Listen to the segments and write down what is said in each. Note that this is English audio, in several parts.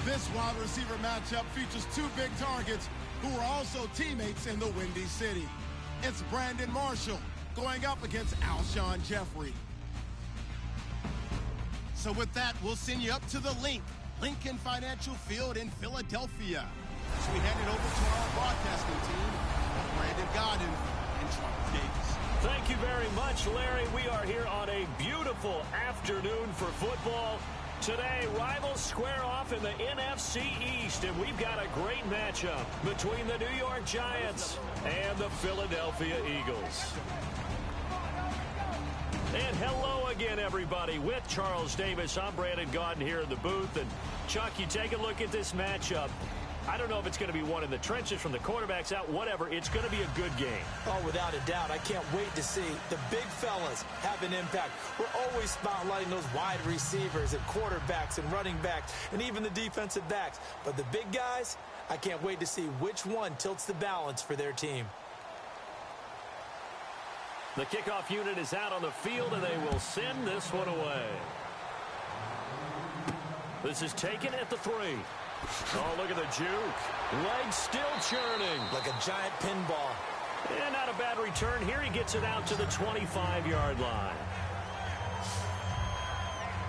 This wide receiver matchup features two big targets who are also teammates in the Windy City. It's Brandon Marshall going up against Alshon Jeffrey. So with that, we'll send you up to the Lincoln Financial Field in Philadelphia. So we hand it over to our broadcasting team, Brandon Godden and Charles Davis. Thank you very much, Larry. We are here on a beautiful afternoon for football. Today, rivals square off in the NFC East, and we've got a great matchup between the New York Giants and the Philadelphia Eagles. And hello again, everybody. With Charles Davis, I'm Brandon Gaudin here in the booth. And, Chuck, you take a look at this matchup. I don't know if it's going to be one in the trenches from the quarterbacks out, whatever. It's going to be a good game. Oh, without a doubt. I can't wait to see the big fellas have an impact. We're always spotlighting those wide receivers and quarterbacks and running backs and even the defensive backs. But the big guys, I can't wait to see which one tilts the balance for their team. The kickoff unit is out on the field, and they will send this one away. This is taken at the 3. Oh, look at the juke. Legs still churning. Like a giant pinball. And not a bad return here. He gets it out to the 25-yard line.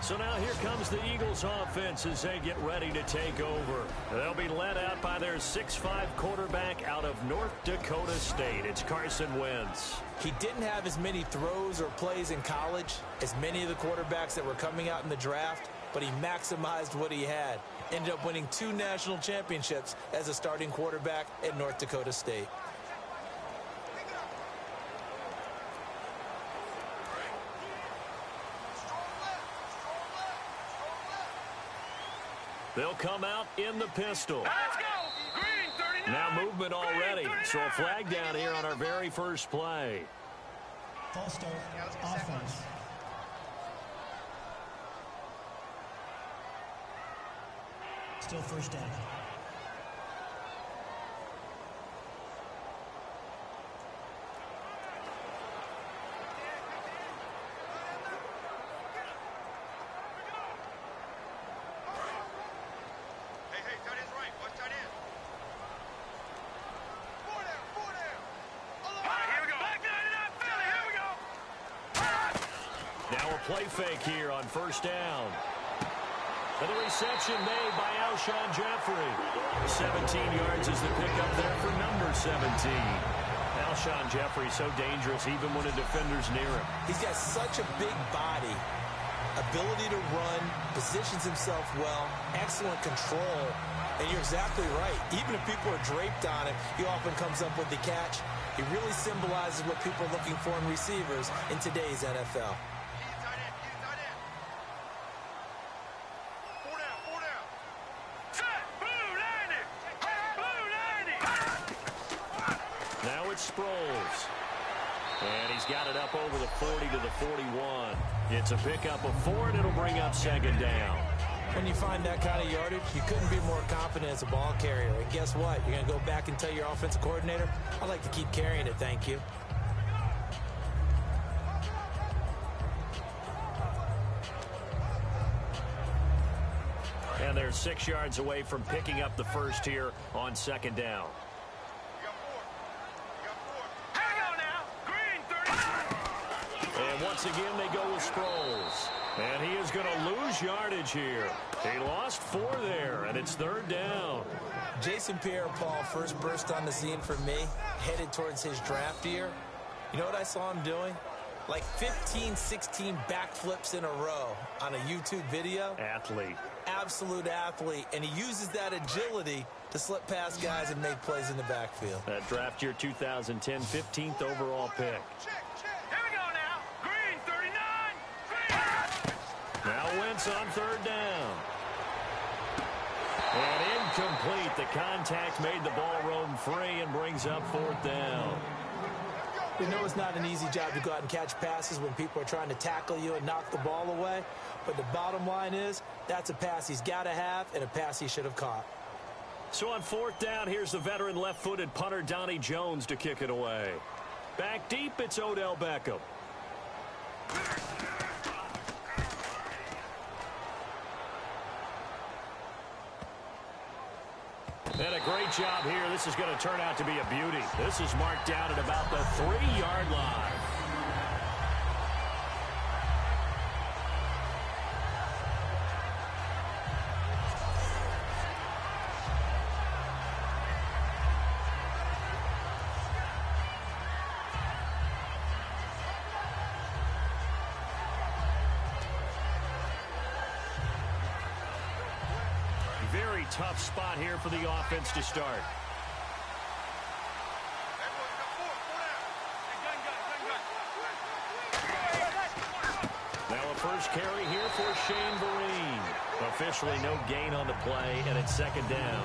So now here comes the Eagles offense as they get ready to take over. They'll be led out by their 6'5 quarterback out of North Dakota State. It's Carson Wentz. He didn't have as many throws or plays in college as many of the quarterbacks that were coming out in the draft, but he maximized what he had. Ended up winning 2 national championships as a starting quarterback at North Dakota State. They'll come out in the pistol. Let's go! Green 39! Now movement already. So a flag down here on our very first play. False start, offense. Still first down. Play fake here on first down. And the reception made by Alshon Jeffrey. 17 yards is the pickup there for number 17. Alshon Jeffrey so dangerous even when a defender's near him. He's got such a big body, ability to run, positions himself well, excellent control. And you're exactly right. Even if people are draped on him, he often comes up with the catch. He really symbolizes what people are looking for in receivers in today's NFL. Sproles. And he's got it up over the 40 to the 41. It's a pickup of 4, and it'll bring up second down. When you find that kind of yardage, you couldn't be more confident as a ball carrier. And guess what? You're going to go back and tell your offensive coordinator, I'd like to keep carrying it, thank you. And they're 6 yards away from picking up the first here on second down. Once again, they go with Sproles. And he is going to lose yardage here. He lost 4 there, and it's third down. Jason Pierre-Paul first burst on the scene for me, headed towards his draft year. You know what I saw him doing? Like 15, 16 backflips in a row on a YouTube video. Athlete. Absolute athlete. And he uses that agility to slip past guys and make plays in the backfield. That draft year 2010, 15th overall pick. Now Wentz on third down. And incomplete. The contact made the ball roam free and brings up fourth down. We know it's not an easy job to go out and catch passes when people are trying to tackle you and knock the ball away. But the bottom line is, that's a pass he's got to have and a pass he should have caught. So on fourth down, here's the veteran left-footed punter Donnie Jones to kick it away. Back deep, it's Odell Beckham. And a great job here. This is going to turn out to be a beauty. This is marked down at about the 3-yard line. Very tough spot here for the offense to start. Now a first carry here for Shane Vereen. Officially no gain on the play, and it's second down.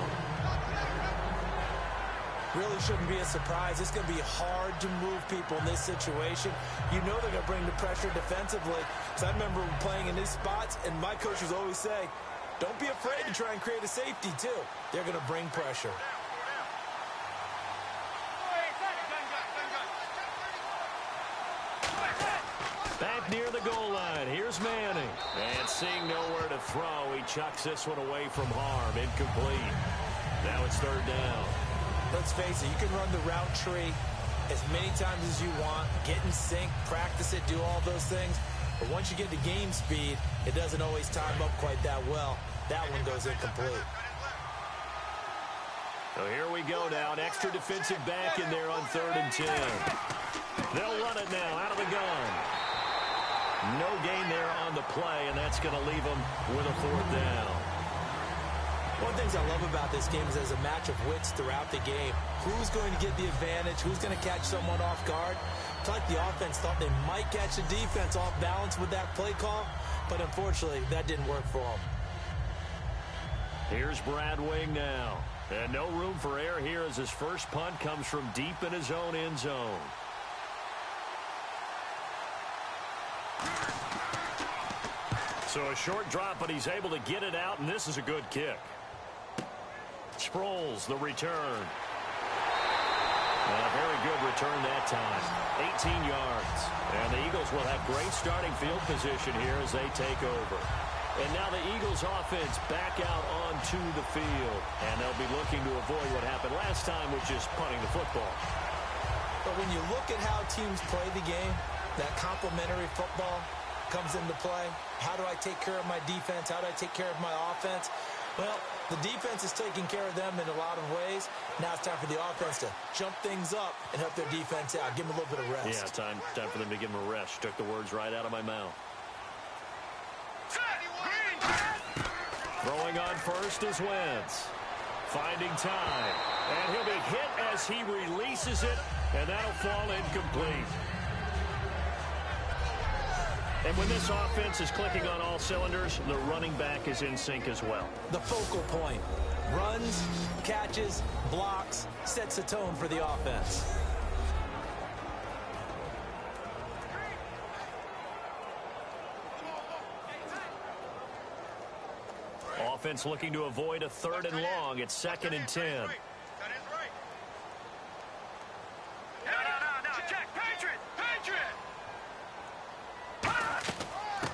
Really shouldn't be a surprise. It's going to be hard to move people in this situation. You know they're going to bring the pressure defensively. Because I remember playing in these spots, and my coaches always say, don't be afraid to try and create a safety, too. They're going to bring pressure. Back near the goal line. Here's Manning. And seeing nowhere to throw, he chucks this one away from harm. Incomplete. Now it's third down. Let's face it, you can run the route tree as many times as you want, get in sync, practice it, do all those things. But once you get to game speed, it doesn't always time up quite that well. That one goes incomplete. So here we go now. An extra defensive back in there on 3rd and 10. They'll run it now out of the gun. No gain there on the play, and that's going to leave them with a 4th down. One of the things I love about this game is there's a match of wits throughout the game. Who's going to get the advantage? Who's going to catch someone off guard? It's like the offense thought they might catch the defense off balance with that play call, but unfortunately, that didn't work for them. Here's Brad Wing now. And no room for error here as his first punt comes from deep in his own end zone. So a short drop, but he's able to get it out, and this is a good kick. Sproles, the return. A very good return that time. 18 yards. And the Eagles will have great starting field position here as they take over. And now the Eagles offense back out onto the field. And they'll be looking to avoid what happened last time, which is punting the football. But when you look at how teams play the game, that complementary football comes into play. How do I take care of my defense? How do I take care of my offense? Well, the defense is taking care of them in a lot of ways. Now it's time for the offense to jump things up and help their defense out. Give them a little bit of rest. Yeah, time for them to give them a rest. Took the words right out of my mouth. Throwing on first is Wentz. Finding time. And he'll be hit as he releases it, and that'll fall incomplete. And when this offense is clicking on all cylinders, the running back is in sync as well. The focal point. Runs, catches, blocks, sets the tone for the offense. Offense looking to avoid a 3rd and long. It's 2nd and 10.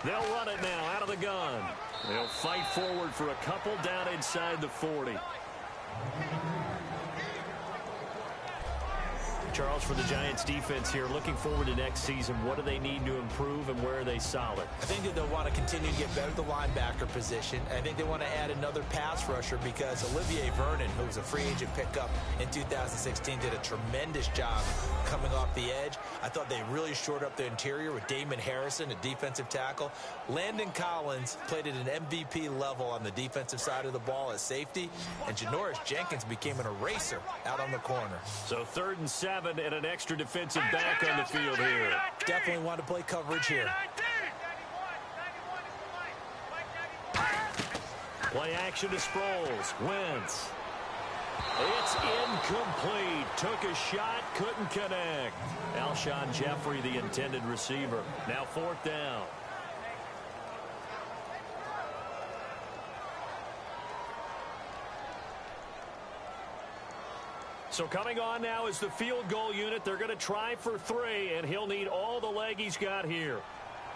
They'll run it now out of the gun. They'll fight forward for a couple down inside the 40. Charles, for the Giants defense here, looking forward to next season, what do they need to improve and where are they solid? I think that they'll want to continue to get better at the linebacker position. I think they want to add another pass rusher because Olivier Vernon, who was a free agent pickup in 2016, did a tremendous job coming off the edge. I thought they really shored up the interior with Damon Harrison, a defensive tackle. Landon Collins played at an MVP level on the defensive side of the ball as safety, and Janoris Jenkins became an eraser out on the corner. So 3rd and 7 and an extra defensive back on the field here. Definitely want to play coverage here. Play action to Sproles. Wentz. It's incomplete. Took a shot, couldn't connect. Alshon Jeffrey, the intended receiver. Now 4th down. So coming on now is the field goal unit. They're going to try for 3, and he'll need all the leg he's got here.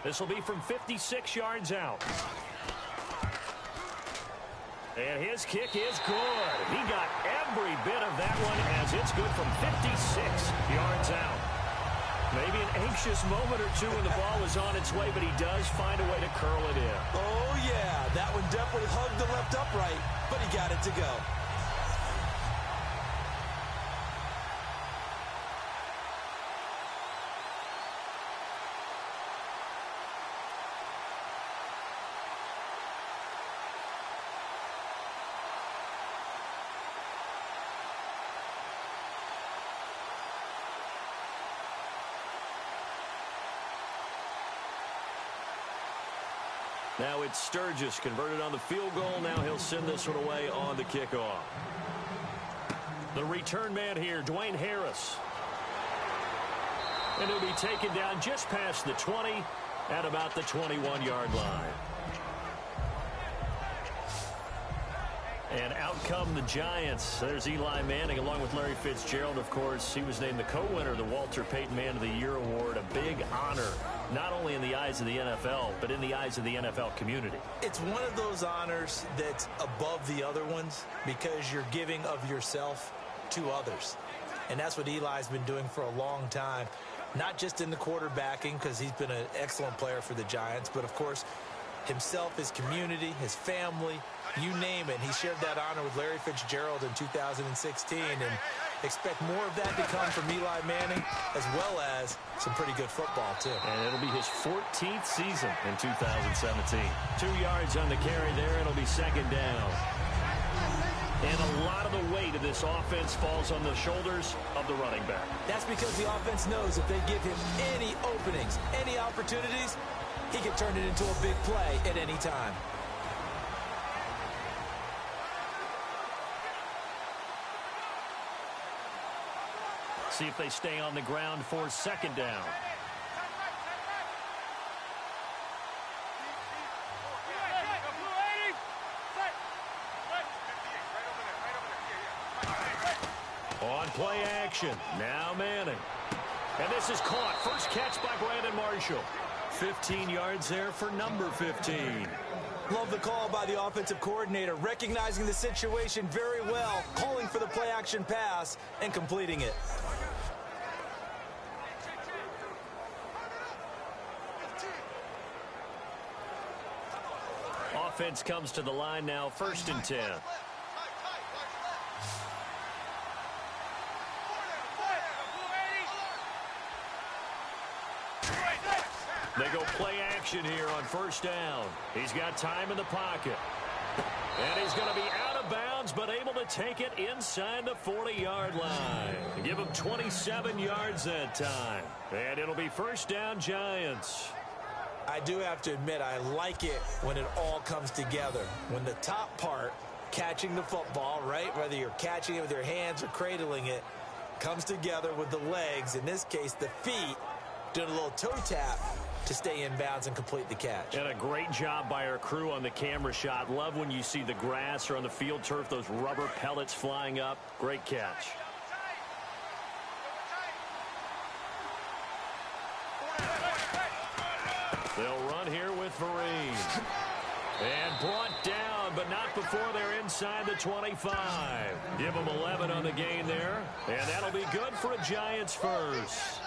This will be from 56 yards out. And his kick is good. He got every bit of that one as it's good from 56 yards out. Maybe an anxious moment or two when the ball was on its way, but he does find a way to curl it in. Oh, yeah. That one definitely hugged the left upright, but he got it to go. Now it's Sturgis converted on the field goal. Now he'll send this one away on the kickoff. The return man here, Dwayne Harris. And he'll be taken down just past the 20 at about the 21-yard line. And out come the Giants. There's Eli Manning along with Larry Fitzgerald, of course. He was named the co-winner of the Walter Payton Man of the Year award. A big honor, not only in the eyes of the NFL, but in the eyes of the NFL community. It's one of those honors that's above the other ones because you're giving of yourself to others. And that's what Eli's been doing for a long time. Not just in the quarterbacking, because he's been an excellent player for the Giants, but, of course, himself, his community, his family, you name it. He shared that honor with Larry Fitzgerald in 2016, and expect more of that to come from Eli Manning, as well as some pretty good football, too. And it'll be his 14th season in 2017. 2 yards on the carry there. It'll be second down. And a lot of the weight of this offense falls on the shoulders of the running back. That's because the offense knows if they give him any openings, any opportunities, he can turn it into a big play at any time. See if they stay on the ground for second down. On play action. Now Manning. And this is caught. First catch by Brandon Marshall. 15 yards there for number 15. Love the call by the offensive coordinator, recognizing the situation very well, calling for the play action pass and completing it. Offense comes to the line now, 1st and 10. They go play action here on 1st down. He's got time in the pocket. And he's going to be out of bounds, but able to take it inside the 40-yard line. Give him 27 yards that time. And it'll be 1st down, Giants. I do have to admit, I like it when it all comes together. When the top part, catching the football, right, whether you're catching it with your hands or cradling it, comes together with the legs, in this case the feet, doing a little toe tap to stay in bounds and complete the catch. And a great job by our crew on the camera shot. Love when you see the grass or on the field turf, those rubber pellets flying up. Great catch. They'll run here with Vereen. And brought down, but not before they're inside the 25. Give them 11 on the gain there. And that'll be good for a Giants first.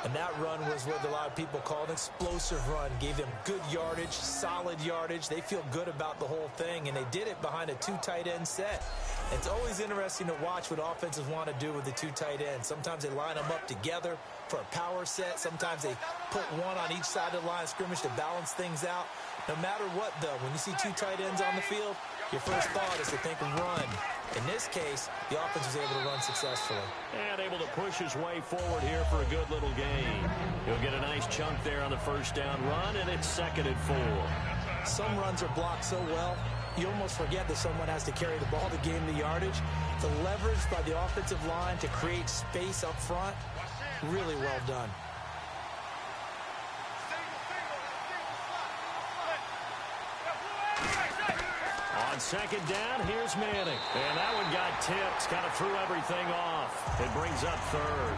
And that run was what a lot of people call an explosive run. Gave them good yardage, solid yardage. They feel good about the whole thing, and they did it behind a 2 tight end set. It's always interesting to watch what offenses want to do with the 2 tight ends. Sometimes they line them up together for a power set. Sometimes they put one on each side of the line of scrimmage to balance things out. No matter what, though, when you see 2 tight ends on the field, your first thought is to think run. In this case, the offense was able to run successfully. And able to push his way forward here for a good little gain. He'll get a nice chunk there on the 1st down run, and it's 2nd and 4. Some runs are blocked so well, you almost forget that someone has to carry the ball to gain the yardage. The leverage by the offensive line to create space up front, really well done. On 2nd down, here's Manning. And that one got tipped, kind of threw everything off. It brings up 3rd.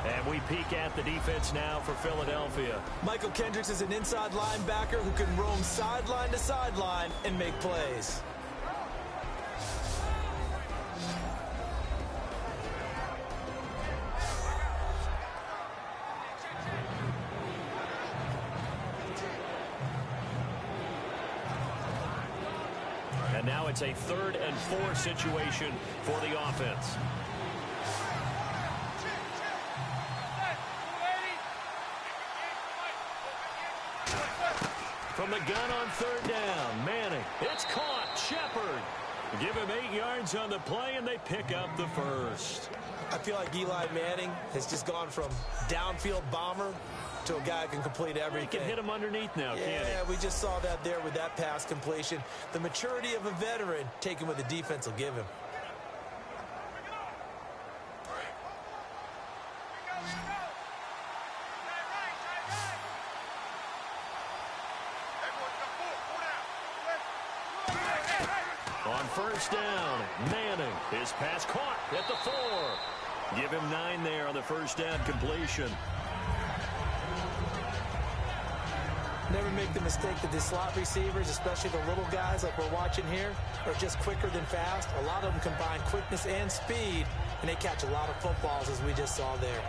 And And we peek at the defense now for Philadelphia. Michael Kendricks is an inside linebacker who can roam sideline to sideline and make plays. And now it's a 3rd and 4 situation for the offense. From the gun on 3rd down, Manning. It's caught. Shepard. Give him 8 yards on the play, and they pick up the first. I feel like Eli Manning has just gone from downfield bomber to a guy who can complete everything. He can hit him underneath now, can't he? Yeah, we just saw that there with that pass completion. The maturity of a veteran taken what the defense will give him. On 1st down, Manning. His pass caught at the 4. Give him 9 there on the 1st down completion. Never make the mistake that the slot receivers, especially the little guys like we're watching here, are just quicker than fast. A lot of them combine quickness and speed, and they catch a lot of footballs, as we just saw there.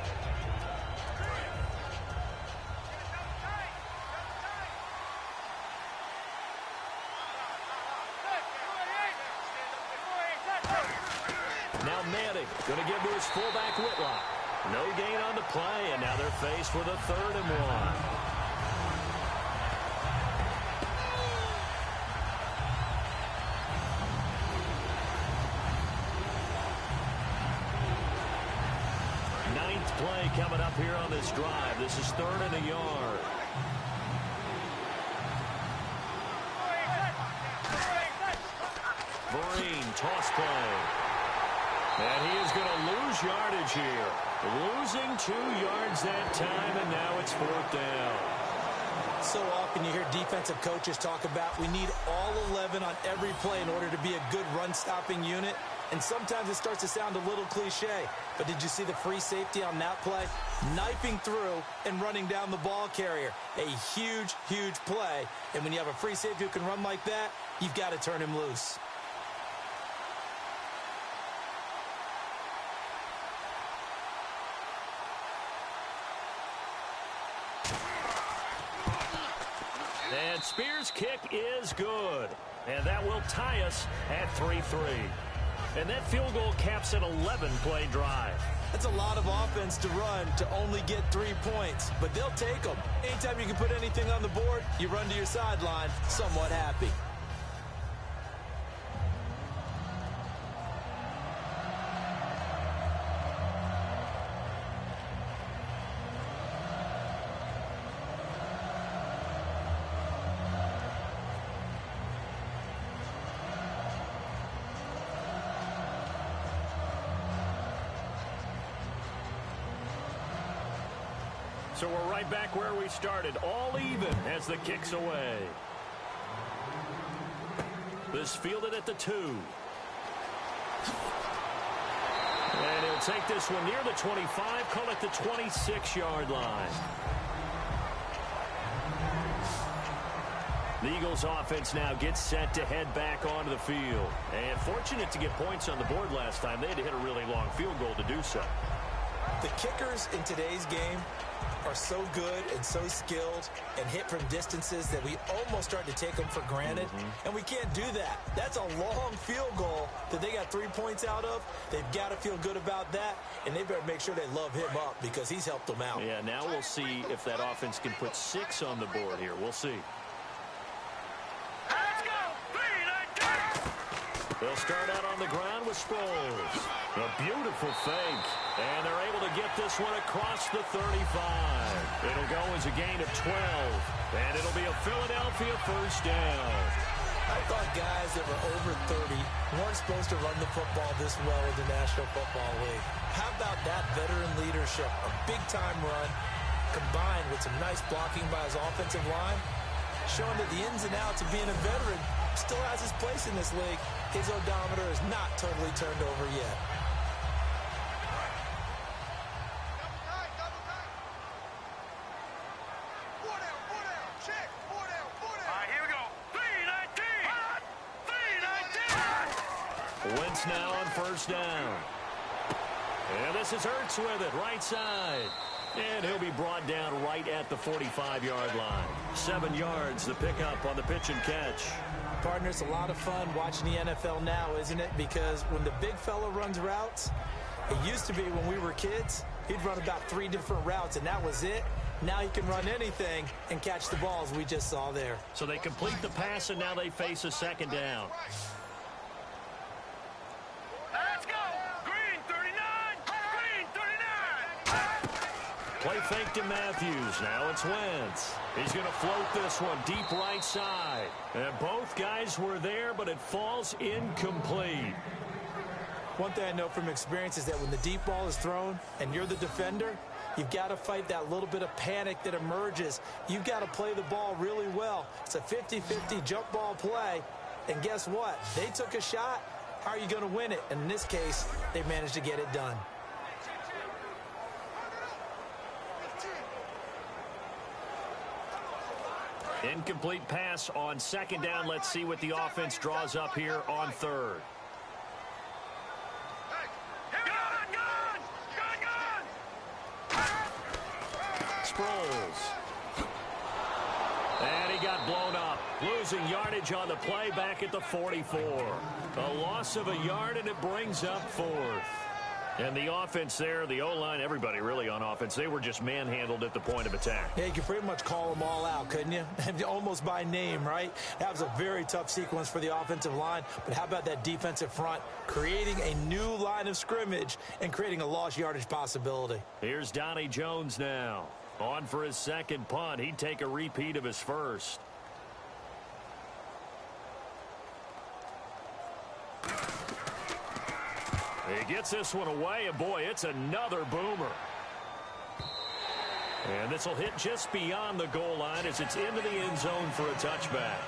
Now Manning going to give to his fullback Whitlock. No gain on the play, and now they're faced with a 3rd and 1. Play coming up here on this drive. This is 3rd and a yard. Vereen, toss play. And he is going to lose yardage here. Losing 2 yards that time, and now it's 4th down. So often you hear defensive coaches talk about we need all 11 on every play in order to be a good run-stopping unit. And sometimes it starts to sound a little cliche. But did you see the free safety on that play? Knifing through and running down the ball carrier. A huge, huge play. And when you have a free safety who can run like that, you've got to turn him loose. And Spears' kick is good. And that will tie us at 3-3. And that field goal caps an 11-play drive. That's a lot of offense to run to only get 3 points, but they'll take them. Anytime you can put anything on the board, you run to your sideline somewhat happy. So we're right back where we started, all even as the kick's away. This fielded at the 2. And he'll take this one near the 25, call it the 26-yard line. The Eagles offense now gets set to head back onto the field. And fortunate to get points on the board last time. They had to hit a really long field goal to do so. The kickers in today's game are so good and so skilled and hit from distances that we almost start to take them for granted. And we can't do that. That's a long field goal that they got 3 points out of. They've got to feel good about that, and they better make sure they love him up because he's helped them out. Yeah, now we'll see if that offense can put 6 on the board here. We'll see. They'll start out on the ground with Sproles. A beautiful fake. And they're able to get this one across the 35. It'll go as a gain of 12. And it'll be a Philadelphia first down. I thought guys that were over 30 weren't supposed to run the football this well in the National Football League. How about that veteran leadership? A big-time run combined with some nice blocking by his offensive line, showing that the ins and outs of being a veteran still has his place in this league. His odometer is not totally turned over yet. Wentz now on first down. And this is Hurts with it, right side. And he'll be brought down right at the 45-yard line. 7 yards, the pickup on the pitch and catch. Partner, it's a lot of fun watching the NFL now, isn't it? Because when the big fella runs routes, it used to be when we were kids, he'd run about 3 different routes, and that was it. Now he can run anything and catch the balls we just saw there. So they complete the pass, and now they face a second down. Let's go. Green 39. Green 39. Play fake to Matthews. Now it's Wentz. He's going to float this one deep right side. And both guys were there, but it falls incomplete. One thing I know from experience is that when the deep ball is thrown and you're the defender, you've got to fight that little bit of panic that emerges. You've got to play the ball really well. It's a 50-50 jump ball play. And guess what? They took a shot. How are you going to win it? And in this case, they managed to get it done. Incomplete pass on second down. Let's see what the offense draws up here on third. Sproles. And he got blown up. Losing yardage on the play back at the 44. A loss of a yard, and it brings up fourth. And the offense there, the O-line, everybody really on offense, they were just manhandled at the point of attack. Yeah, you could pretty much call them all out, couldn't you? Almost by name, right? That was a very tough sequence for the offensive line. But how about that defensive front creating a new line of scrimmage and creating a lost yardage possibility? Here's Donnie Jones now. On for his second punt. He'd take a repeat of his first. He gets this one away, and boy, it's another boomer. And this will hit just beyond the goal line as it's into the end zone for a touchback.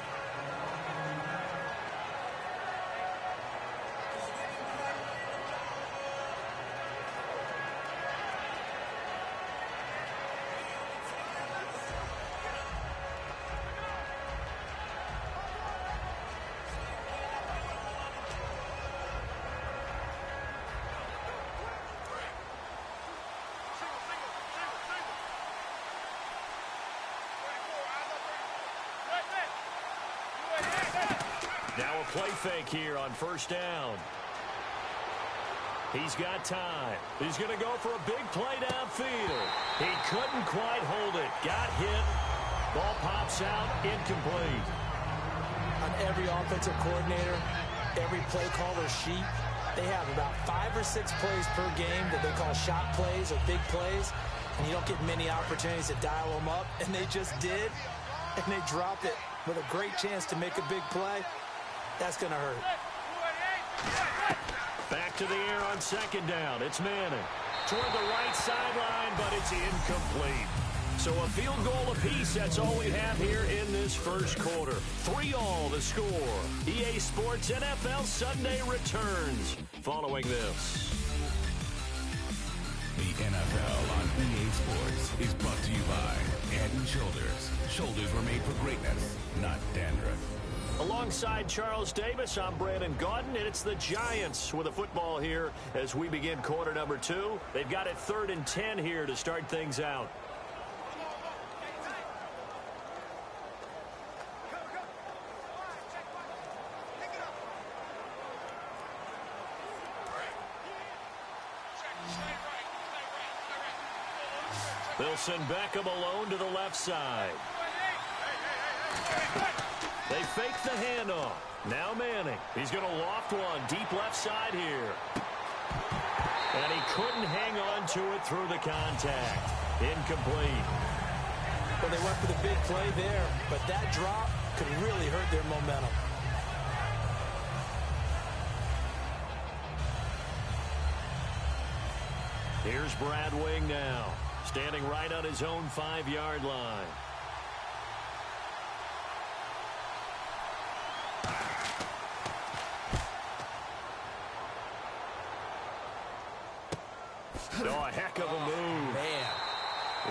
Now a play fake here on first down. He's got time. He's going to go for a big play downfield. He couldn't quite hold it. Got hit. Ball pops out. Incomplete. On every offensive coordinator, every play caller sheet, they have about 5 or 6 plays per game that they call shot plays or big plays. And you don't get many opportunities to dial them up. And they just did. And they dropped it with a great chance to make a big play. That's going to hurt. Back to the air on second down. It's Manning. Toward the right sideline, but it's incomplete. So a field goal apiece, that's all we have here in this first quarter. 3-all the score. EA Sports NFL Sunday returns following this. The NFL on EA Sports is brought to you by Head & Shoulders. Shoulders were made for greatness, not dandruff. Alongside Charles Davis, I'm Brandon Gaudin, and it's the Giants with a football here as we begin quarter number 2. They've got it 3rd and 10 here to start things out. They'll send Beckham alone to the left side. They fake the handoff. Now Manning. He's going to loft one deep left side here. And he couldn't hang on to it through the contact. Incomplete. Well, they went for the big play there, but that drop could really hurt their momentum. Here's Brad Wing now, standing right on his own 5-yard line. Oh, a heck of a move. Man.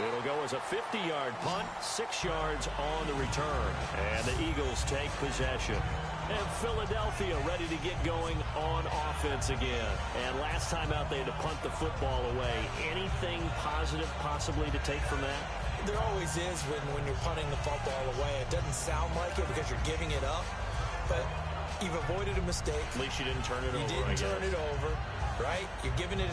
It'll go as a 50-yard punt, 6 yards on the return. And the Eagles take possession. And Philadelphia ready to get going on offense again. And last time out, they had to punt the football away. Anything positive possibly to take from that? There always is when you're punting the football away. It doesn't sound like it because you're giving it up, but you've avoided a mistake. At least you didn't turn it over. You didn't turn it over, right? You're giving your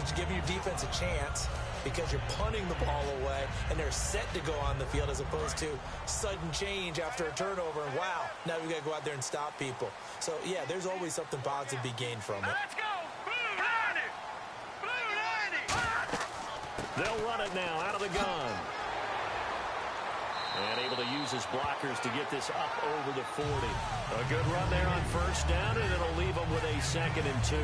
defense a chance because you're punting the ball away, and they're set to go on the field as opposed to sudden change after a turnover, and wow, now we got to go out there and stop people. So, yeah, there's always something positive to be gained from it. Let's go! Blue 90! Blue 90! They'll run it now out of the gun. And able to use his blockers to get this up over the 40. A good run there on first down, and it'll leave them with a 2nd and 2.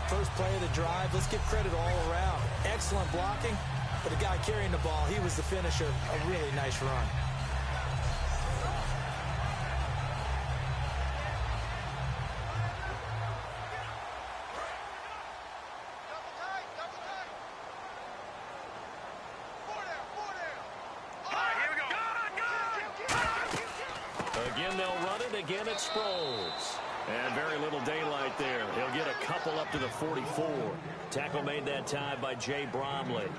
First play of the drive, let's give credit all around. Excellent blocking, but the guy carrying the ball, he was the finisher. A really nice run. Again, they'll run it. Again, it Sproles. And very little daylight there. He'll get a couple up to the 44. Tackle made that time by Jay Bromley.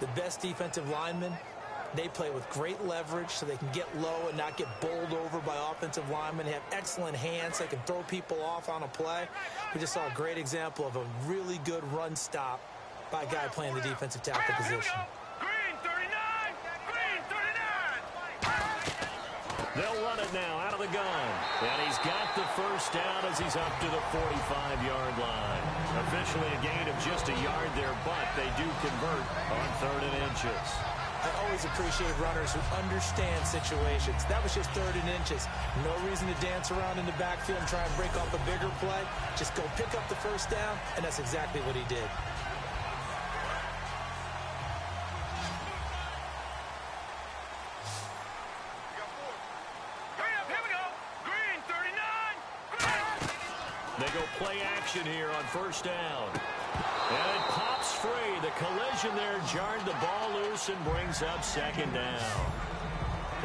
The best defensive linemen, they play with great leverage so they can get low and not get bowled over by offensive linemen. They have excellent hands. They can throw people off on a play. We just saw a great example of a really good run stop by a guy playing the defensive tackle position. Green 39! Green 39! They'll run it now out of the gun. And he's got the first down as he's up to the 45-yard line. Officially a gain of just a yard there, but they do convert on 3rd and inches. I always appreciate runners who understand situations. That was just 3rd and inches. No reason to dance around in the backfield and try and break off a bigger play. Just go pick up the first down, and that's exactly what he did. They go play action here on first down. And it pops free. The collision there jarred the ball loose and brings up 2nd down.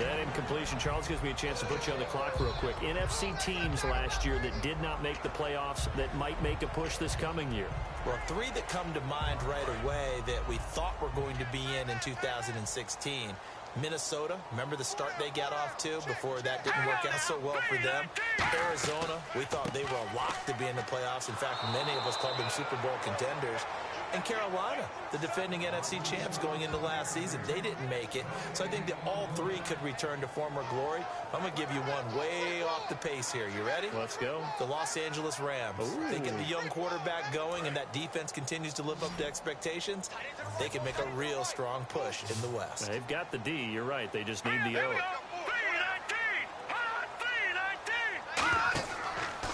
That incompletion, Charles, gives me a chance to put you on the clock real quick. NFC teams last year that did not make the playoffs that might make a push this coming year. Well, 3 that come to mind right away that we thought were going to be in 2016. Minnesota, remember the start they got off to before that didn't work out so well for them. Arizona, we thought they were a lock to be in the playoffs. In fact, many of us called them Super Bowl contenders. And Carolina, the defending NFC champs going into last season, they didn't make it. So I think that all 3 could return to former glory. I'm going to give you one way off the pace here. You ready? Let's go. The Los Angeles Rams. They get the young quarterback going, and that defense continues to live up to expectations. They can make a real strong push in the West. They've got the D. You're right. They just need the O.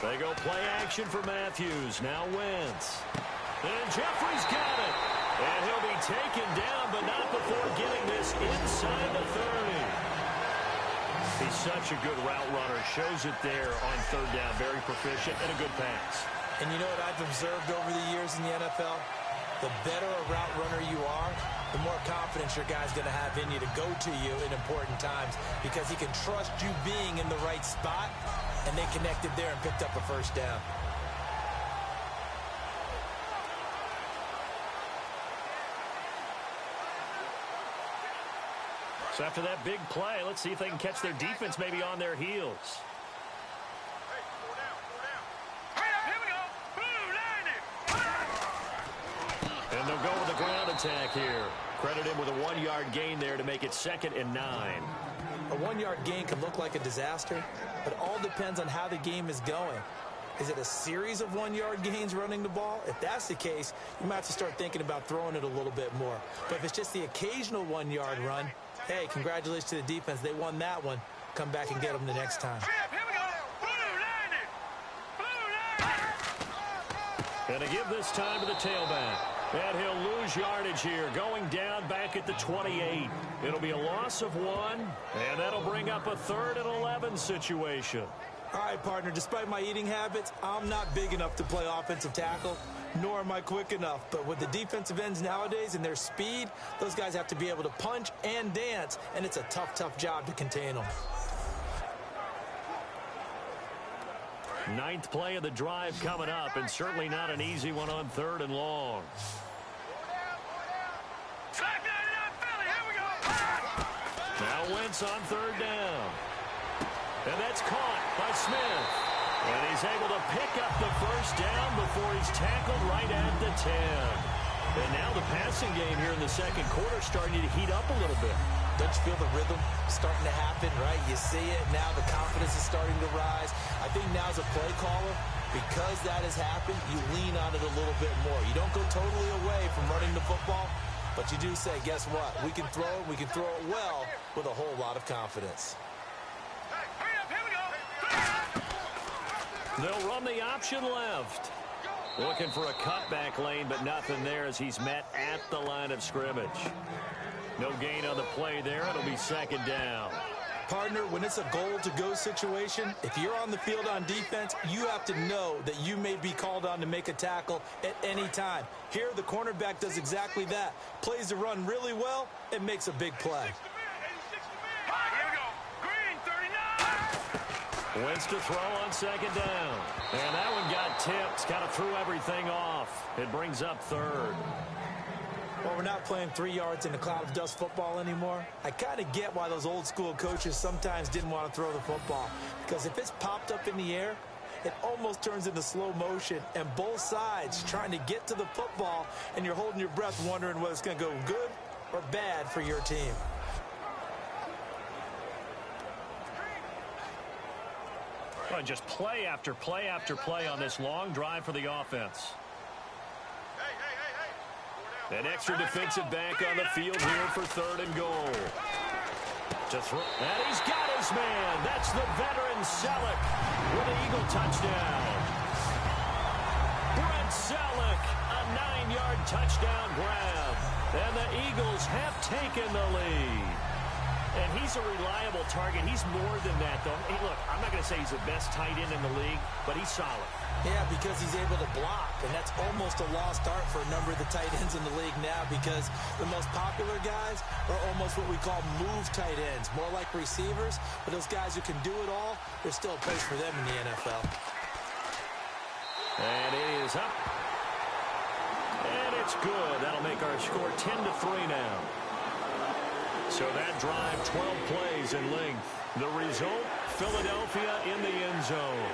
They go play action for Matthews. Now Wentz. And Jeffrey's got it. And he'll be taken down, but not before getting this inside the 30. He's such a good route runner. Shows it there on 3rd down. Very proficient and a good pass. And you know what I've observed over the years in the NFL? The better a route runner you are, the more confidence your guy's going to have in you to go to you in important times because he can trust you being in the right spot, and they connected there and picked up a first down. So after that big play, let's see if they can catch their defense maybe on their heels. And they'll go with the ground attack here. Credit him with a 1-yard gain there to make it 2nd and 9. A 1-yard gain can look like a disaster, but it all depends on how the game is going. Is it a series of 1-yard gains running the ball? If that's the case, you might have to start thinking about throwing it a little bit more. But if it's just the occasional 1-yard run, hey, congratulations to the defense. They won that one. Come back and get them the next time. And to give this time to the tailback. And he'll lose yardage here, going down back at the 28. It'll be a loss of 1, and that'll bring up a 3rd and 11 situation. All right, partner, despite my eating habits, I'm not big enough to play offensive tackle, nor am I quick enough. But with the defensive ends nowadays and their speed, those guys have to be able to punch and dance, and it's a tough, tough job to contain them. Ninth play of the drive coming up, and certainly not an easy one on 3rd and long. Now Wentz on 3rd down. And that's caught by Smith. And he's able to pick up the first down before he's tackled right at the 10. And now the passing game here in the second quarter starting to heat up a little bit. Don't you feel the rhythm starting to happen, right? You see it. Now the confidence is starting to rise. I think now as a play caller, because that has happened, you lean on it a little bit more. You don't go totally away from running the football, but you do say, guess what? We can throw it. We can throw it well with a whole lot of confidence. They'll run the option left. Looking for a cutback lane, but nothing there as he's met at the line of scrimmage. No gain on the play there. It'll be 2nd down. Partner, when it's a goal-to-go situation, if you're on the field on defense, you have to know that you may be called on to make a tackle at any time. Here, the cornerback does exactly that. Plays the run really well and makes a big play. Wentz to throw on 2nd down. And that one got tipped. Kind of threw everything off. It brings up 3rd. Well, we're not playing 3 yards in a cloud of dust football anymore. I kind of get why those old school coaches sometimes didn't want to throw the football. Because if it's popped up in the air, it almost turns into slow motion. And both sides trying to get to the football, and you're holding your breath wondering whether it's going to go good or bad for your team. Well, just play after play after play on this long drive for the offense. An extra defensive back on the field here for 3rd and goal. And he's got his man. That's the veteran Selleck with an Eagle touchdown. Brent Selleck, a 9-yard touchdown grab. And the Eagles have taken the lead. And he's a reliable target. He's more than that, though. Hey, look, I'm not going to say he's the best tight end in the league, but he's solid. Yeah, because he's able to block, and that's almost a lost art for a number of the tight ends in the league now because the most popular guys are almost what we call move tight ends, more like receivers. But those guys who can do it all, there's still a place for them in the NFL. And it is up. And it's good. That'll make our score 10-3 now. So that drive, 12 plays in length. The result, Philadelphia in the end zone.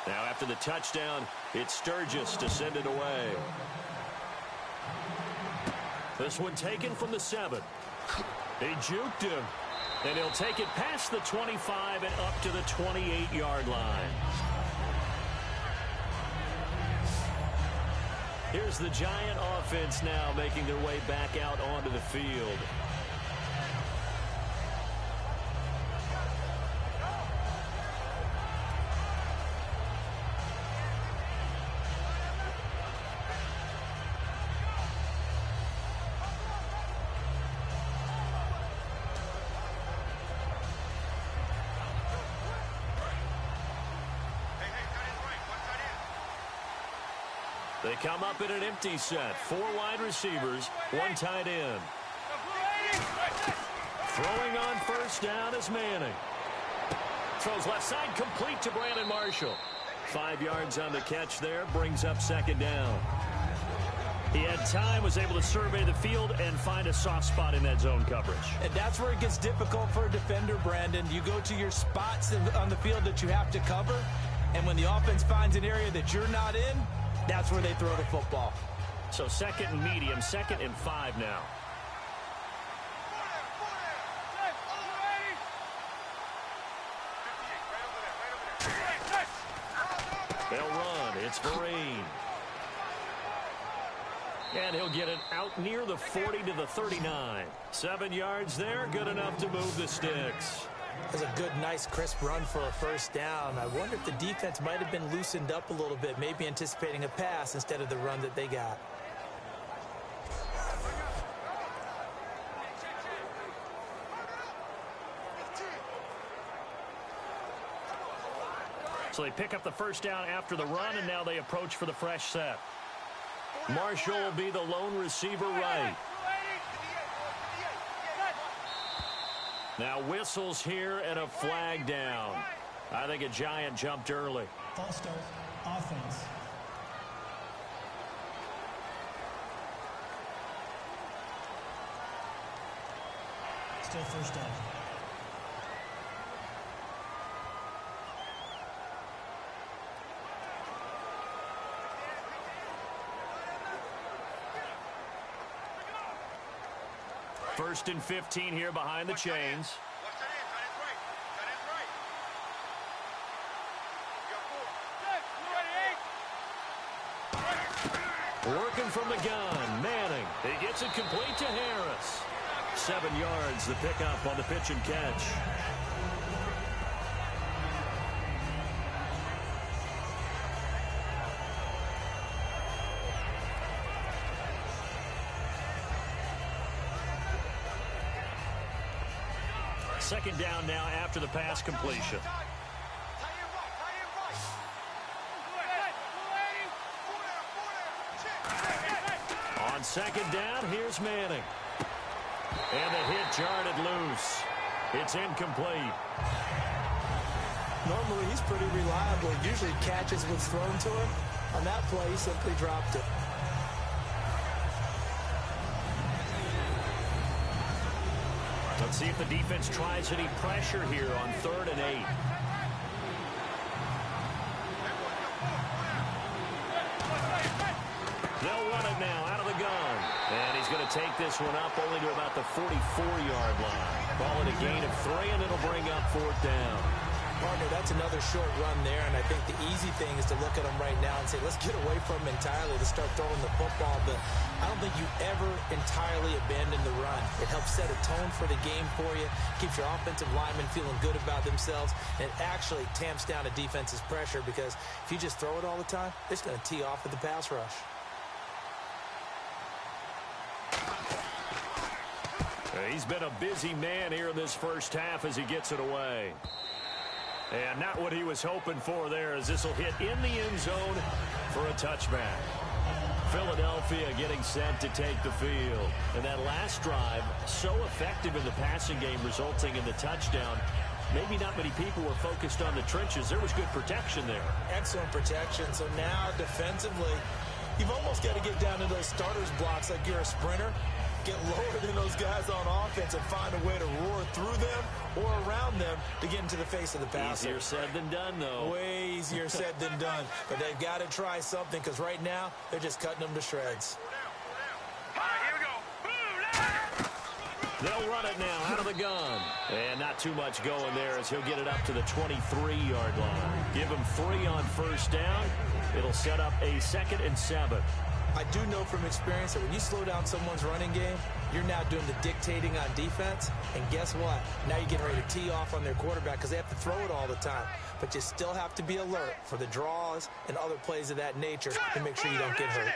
Now after the touchdown, it's Sturgis to send it away. This one taken from the 7. He juked him. And he'll take it past the 25 and up to the 28-yard line. Here's the Giant offense now making their way back out onto the field. They come up in an empty set. 4 wide receivers, 1 tight end. Throwing on first down is Manning. Throws left side complete to Brandon Marshall. 5 yards on the catch there, brings up 2nd down. He had time, was able to survey the field and find a soft spot in that zone coverage. And that's where it gets difficult for a defender, Brandon. You go to your spots on the field that you have to cover, and when the offense finds an area that you're not in, that's where they throw the football. So 2nd and medium, 2nd and 5 now. They'll run. It's Vereen. And he'll get it out near the 40 to the 39. 7 yards there, good enough to move the sticks. That's a good, nice, crisp run for a first down. I wonder if the defense might have been loosened up a little bit, maybe anticipating a pass instead of the run that they got. So they pick up the first down after the run, and now they approach for the fresh set. Marshall will be the lone receiver right. Now whistles here and a flag down. I think a Giant jumped early. False start, offense. Still first down. First and 15 here behind the chains. Working from the gun, Manning. He gets it complete to Harris. 7 yards, the pickup on the pitch and catch. Second down now after the pass completion. On second down, here's Manning. And the hit jarred it loose. It's incomplete. Normally, he's pretty reliable. Usually catches what's thrown to him. On that play, he simply dropped it. Let's see if the defense tries any pressure here on 3rd and 8. They'll run it now out of the gun. And he's going to take this one up only to about the 44-yard line. Call it a gain of 3, and it'll bring up 4th down. Partner, that's another short run there, and I think the easy thing is to look at them right now and say, let's get away from them entirely to start throwing the football. But I don't think you ever entirely abandon the run. It helps set a tone for the game for you, keeps your offensive linemen feeling good about themselves, and it actually tamps down a defense's pressure because if you just throw it all the time, it's going to tee off with the pass rush. He's been a busy man here in this first half as he gets it away. And not what he was hoping for there, as this will hit in the end zone for a touchback. Philadelphia getting set to take the field. And that last drive, so effective in the passing game, resulting in the touchdown. Maybe not many people were focused on the trenches. There was good protection there. Excellent protection. So now defensively, you've almost got to get down to those starters blocks like you're a sprinter. Get lower than those guys on offense and find a way to roar through them or around them to get into the face of the passer. Easier said than done, though. Way easier said than done. But they've got to try something because right now they're just cutting them to shreds. They'll run it now out of the gun. And not too much going there as he'll get it up to the 23-yard line. Give him 3 on first down. It'll set up a 2nd and 7. I do know from experience that when you slow down someone's running game, you're now doing the dictating on defense. And guess what? Now you're getting ready to tee off on their quarterback because they have to throw it all the time. But you still have to be alert for the draws and other plays of that nature to make sure you don't get hurt.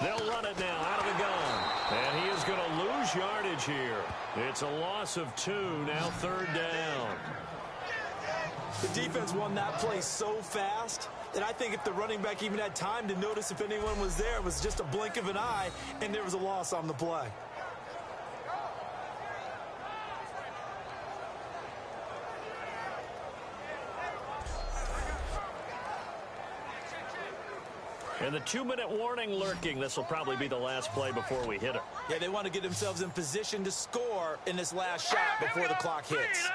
They'll run it now out of the gun. And he is going to lose yardage here. It's a loss of 2, now 3rd down. The defense won that play so fast that I think if the running back even had time to notice if anyone was there, it was just a blink of an eye, and there was a loss on the play. And the 2-minute warning lurking. This will probably be the last play before we hit it. Yeah, they want to get themselves in position to score in this last shot before the clock hits.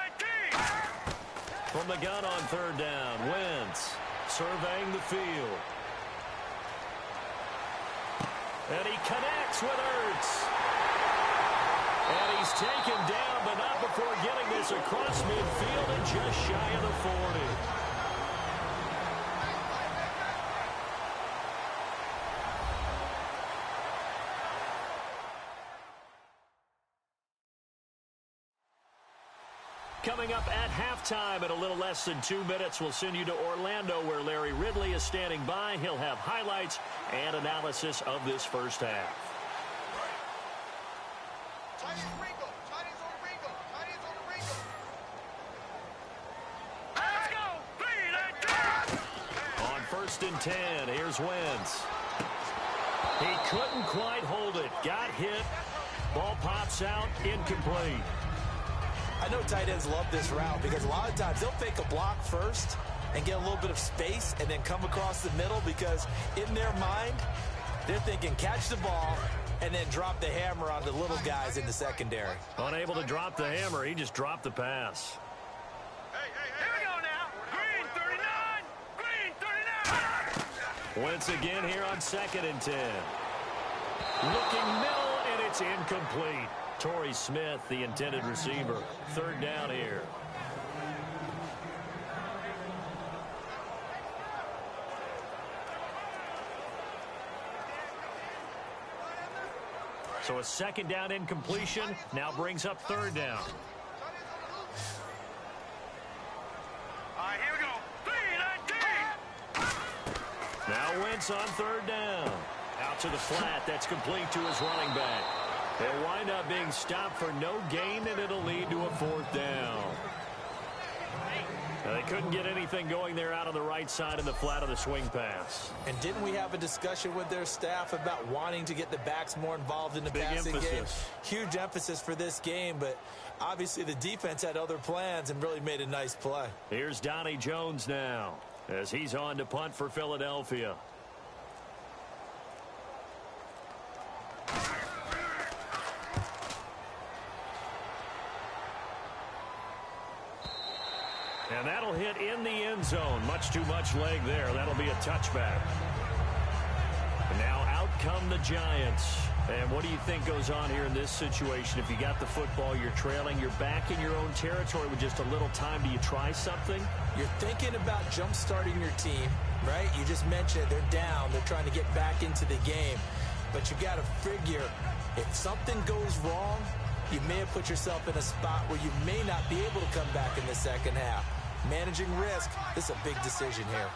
From the gun on 3rd down, Wentz surveying the field. And he connects with Ertz. And he's taken down, but not before getting this across midfield and just shy of the 40. coming up at halftime in a little less than 2 minutes. We'll send you to Orlando, where Larry Ridley is standing by. He'll have highlights and analysis of this first half. Let's go. 3 On 1st and 10, here's Wentz. He couldn't quite hold it. Got hit. Ball pops out, incomplete. I know tight ends love this route because a lot of times they'll fake a block first and get a little bit of space and then come across the middle because in their mind, they're thinking catch the ball and then drop the hammer on the little guys in the secondary. Unable to drop the hammer, he just dropped the pass. Here we go now. Green 39. Green 39. Wentz again here on 2nd and 10. Looking middle, and it's incomplete. Torrey Smith, the intended receiver. 3rd down here. So a 2nd down incompletion now brings up 3rd down. All right, here we go. 3-19. Now Wentz on 3rd down. Out to the flat. That's complete to his running back. They'll wind up being stopped for no gain, and it'll lead to a 4th down. Now, they couldn't get anything going there out on the right side in the flat of the swing pass. And didn't we have a discussion with their staff about wanting to get the backs more involved in the Big passing emphasis. game? Huge emphasis for this game, but obviously the defense had other plans and really made a nice play. Here's Donnie Jones now as he's on to punt for Philadelphia. And that'll hit in the end zone. Much too much leg there. That'll be a touchback. And now out come the Giants. And what do you think goes on here in this situation? If you got the football, you're trailing, you're back in your own territory with just a little time. Do you try something? You're thinking about jump-starting your team, right? You just mentioned they're down. They're trying to get back into the game. But you got to figure if something goes wrong, you may have put yourself in a spot where you may not be able to come back in the second half. Managing risk, this is a big decision here.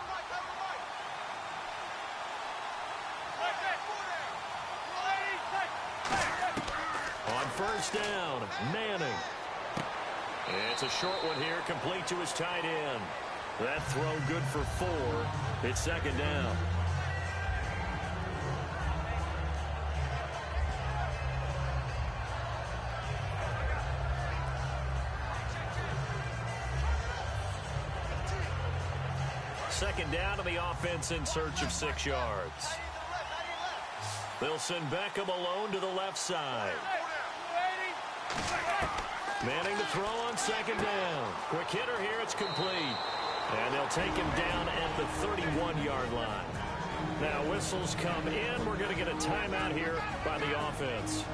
On 1st down, Manning. It's a short one here, complete to his tight end. That throw good for 4. It's 2nd down. Second down, to the offense in search of 6 yards. They'll send Beckham alone to the left side. Manning to throw on 2nd down. Quick hitter here, it's complete. And they'll take him down at the 31-yard line. Now whistles come in. We're going to get a timeout here by the offense.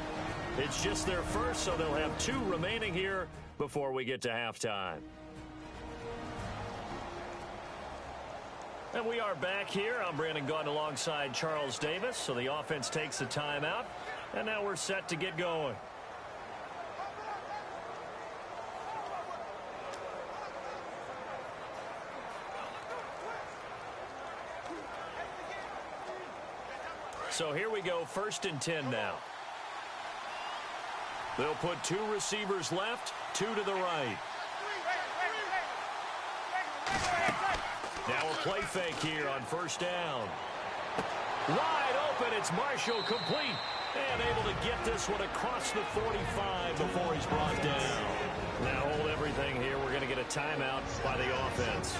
It's just their first, so they'll have 2 remaining here before we get to halftime. And we are back here. I'm Brandon Gaudin alongside Charles Davis. So the offense takes a timeout. And now we're set to get going. So here we go, 1st and 10 now. They'll put 2 receivers left, 2 to the right. Now a play fake here on 1st down. Wide open, it's Marshall, complete. And able to get this one across the 45 before he's brought down. Now hold everything here. We're going to get a timeout by the offense.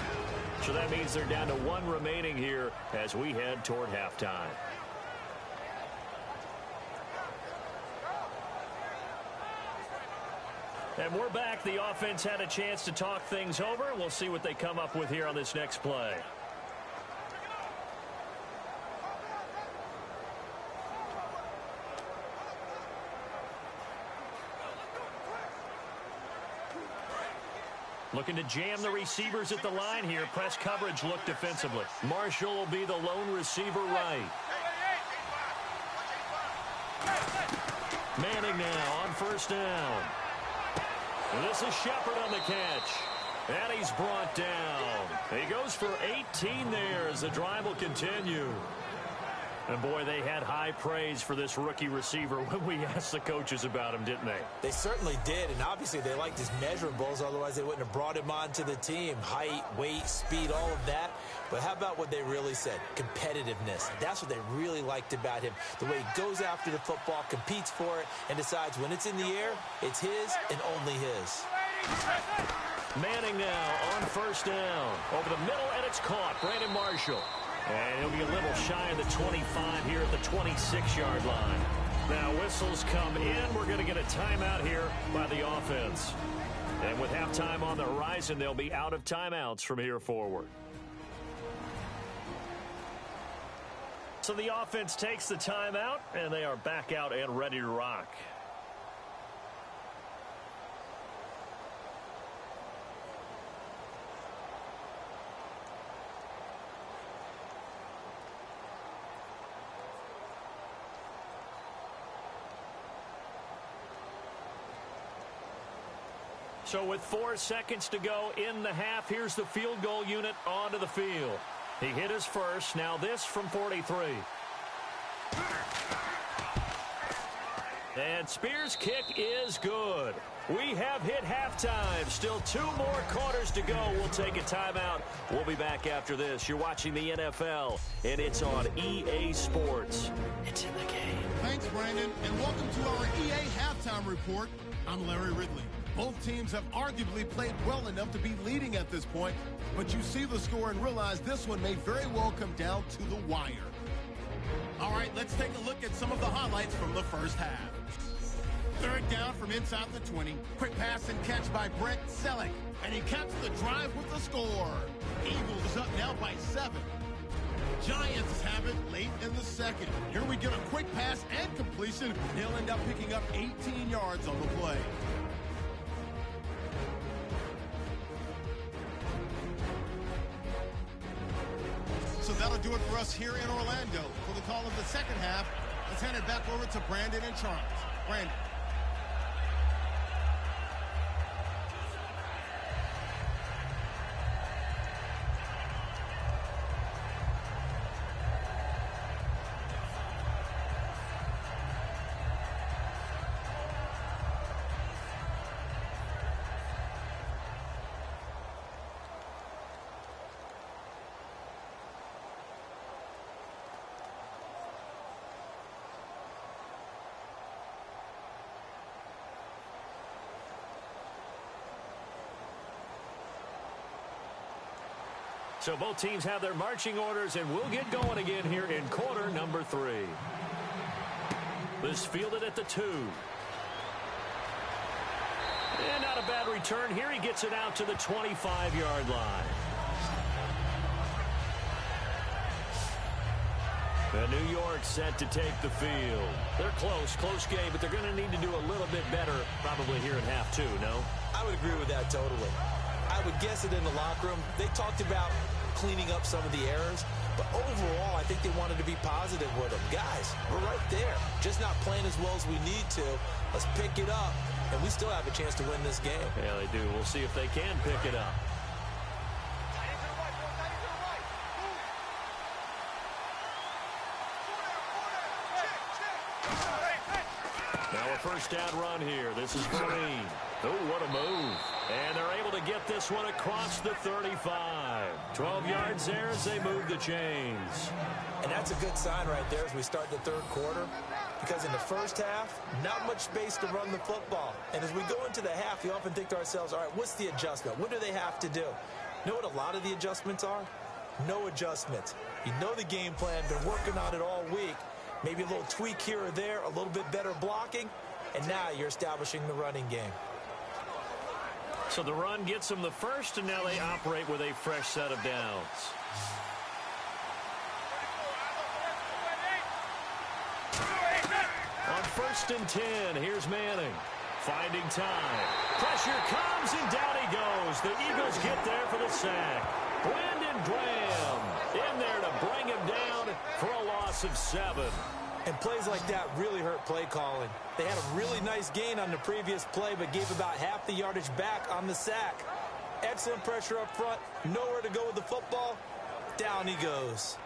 So that means they're down to 1 remaining here as we head toward halftime. And we're back. The offense had a chance to talk things over. We'll see what they come up with here on this next play. Looking to jam the receivers at the line here. Press coverage look defensively. Marshall will be the lone receiver right. Manning now on 1st down. And this is Shepard on the catch. And he's brought down. He goes for 18 there as the drive will continue. And, boy, they had high praise for this rookie receiver when we asked the coaches about him, didn't they? They certainly did, and obviously they liked his measurables. Otherwise, they wouldn't have brought him onto the team. Height, weight, speed, all of that. But how about what they really said? Competitiveness. That's what they really liked about him. The way he goes after the football, competes for it, and decides when it's in the air, it's his and only his. Manning now on first down. Over the middle, and it's caught. Brandon Marshall. And he'll be a little shy of the 25 here at the 26-yard line. Now whistles come in. We're going to get a timeout here by the offense. And with halftime on the horizon, they'll be out of timeouts from here forward. So the offense takes the timeout, and they are back out and ready to rock. So with 4 seconds to go in the half, here's the field goal unit onto the field. He hit his first. Now this from 43. And Spears' kick is good. We have hit halftime. Still 2 more quarters to go. We'll take a timeout. We'll be back after this. You're watching the NFL, and it's on EA Sports. It's in the game. Thanks, Brandon, and welcome to our EA Halftime Report. I'm Larry Ridley. Both teams have arguably played well enough to be leading at this point, but you see the score and realize this one may very well come down to the wire. All right, let's take a look at some of the highlights from the first half. Third down from inside the 20. Quick pass and catch by Brett Selleck, and he caps the drive with the score. Eagles up now by 7. Giants have it late in the second. Here we get a quick pass and completion. They'll end up picking up 18 yards on the play. So that'll do it for us here in Orlando. For the call of the second half, let's hand it back over to Brandon and Charles. Brandon. So both teams have their marching orders, and we'll get going again here in quarter number 3. This fielded at the 2. And not a bad return here. He gets it out to the 25-yard line. And New York set to take the field. They're close game, but they're going to need to do a little bit better probably here in half 2, no? I would agree with that totally. I would guess it in the locker room. They talked about cleaning up some of the errors, but overall, I think they wanted to be positive with them. Guys, we're right there. Just not playing as well as we need to. Let's pick it up, and we still have a chance to win this game. Yeah, they do. We'll see if they can pick it up. Now a first down run here. This is Green. Oh, what a move. And they're able to get this one across the 35. 12 yards there as they move the chains. And that's a good sign right there as we start the third quarter, because in the first half, not much space to run the football. And as we go into the half, we often think to ourselves, all right, what's the adjustment? What do they have to do? You know what a lot of the adjustments are? No adjustments. You know the game plan, been working on it all week. Maybe a little tweak here or there, a little bit better blocking, and now you're establishing the running game. So the run gets them the first, and now they operate with a fresh set of downs. On 1st and 10, here's Manning. Finding time. Pressure comes, and down he goes. The Eagles get there for the sack. Brandon Graham in there to bring him down for a loss of 7. And plays like that really hurt play calling. They had a really nice gain on the previous play, but gave about half the yardage back on the sack. Excellent pressure up front. Nowhere to go with the football. Down he goes.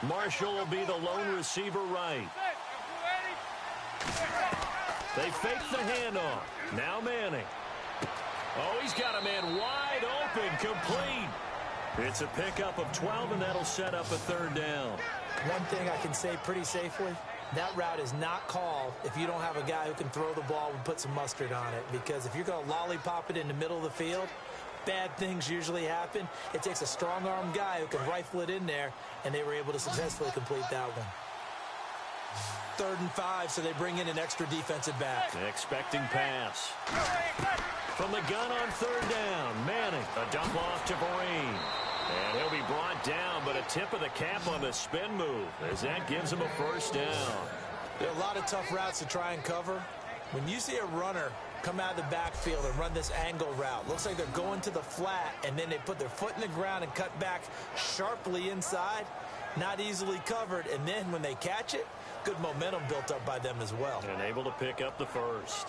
Marshall will be the lone receiver right. They fake the handoff. Now Manning. Oh, he's got a man wide open, complete. It's a pickup of 12, and that'll set up a third down. One thing I can say pretty safely, that route is not called if you don't have a guy who can throw the ball and put some mustard on it. Because if you're going to lollipop it in the middle of the field, bad things usually happen. It takes a strong-armed guy who can rifle it in there, and they were able to successfully complete that one. 3rd and 5, so they bring in an extra defensive back. Expecting pass. From the gun on 3rd down, Manning. A dump off to Vereen. And he'll be brought down, but a tip of the cap on the spin move, as that gives him a first down. There are a lot of tough routes to try and cover. When you see a runner come out of the backfield and run this angle route, looks like they're going to the flat, and then they put their foot in the ground and cut back sharply inside, not easily covered, and then when they catch it, good momentum built up by them as well. And able to pick up the first.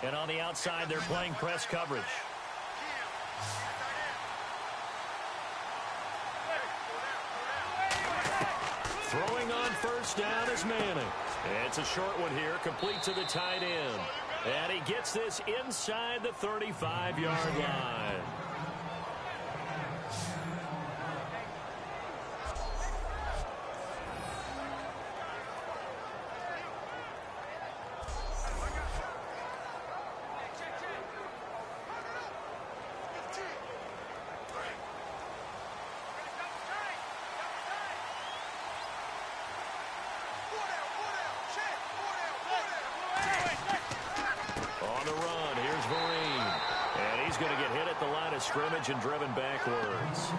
And on the outside, they're playing press coverage. Throwing on first down is Manning. It's a short one here, complete to the tight end. And he gets this inside the 35-yard line. Scrimmage and driven backwards.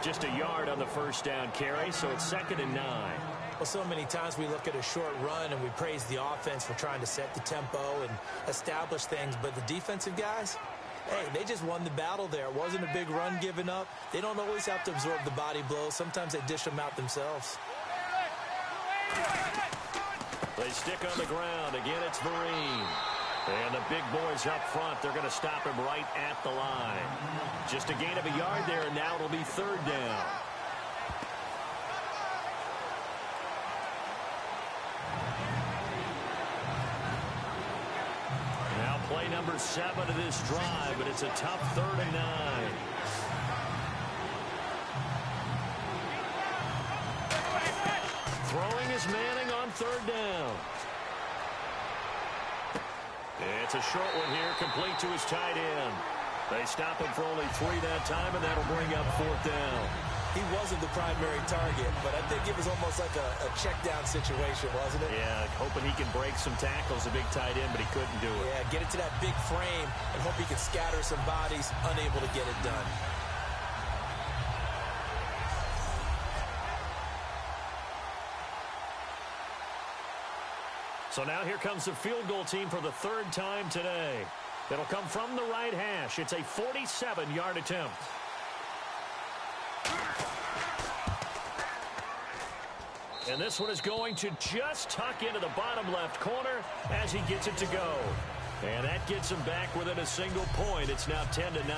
Just a yard on the first down carry, so it's 2nd and 9. Well, so many times we look at a short run and we praise the offense for trying to set the tempo and establish things, but the defensive guys, hey, they just won the battle there. It wasn't a big run given up. They don't always have to absorb the body blows. Sometimes they dish them out themselves. They stick on the ground. Again, it's Vereen. And the big boys up front, they're going to stop him right at the line. Just a gain of a yard there, and now it'll be 3rd down. Now play number 7 of this drive, but it's a tough 3rd and 9. Throwing is Manning on 3rd down. It's a short one here, complete to his tight end. They stop him for only 3 that time, and that'll bring up 4th down. He wasn't the primary target, but I think it was almost like a check-down situation, wasn't it? Yeah, hoping he can break some tackles, a big tight end, but he couldn't do it. Yeah, get it to that big frame and hope he can scatter some bodies, unable to get it done. So now here comes the field goal team for the 3rd time today. It'll come from the right hash. It's a 47-yard attempt. And this one is going to just tuck into the bottom left corner as he gets it to go. And that gets him back within a single point. It's now 10 to 9.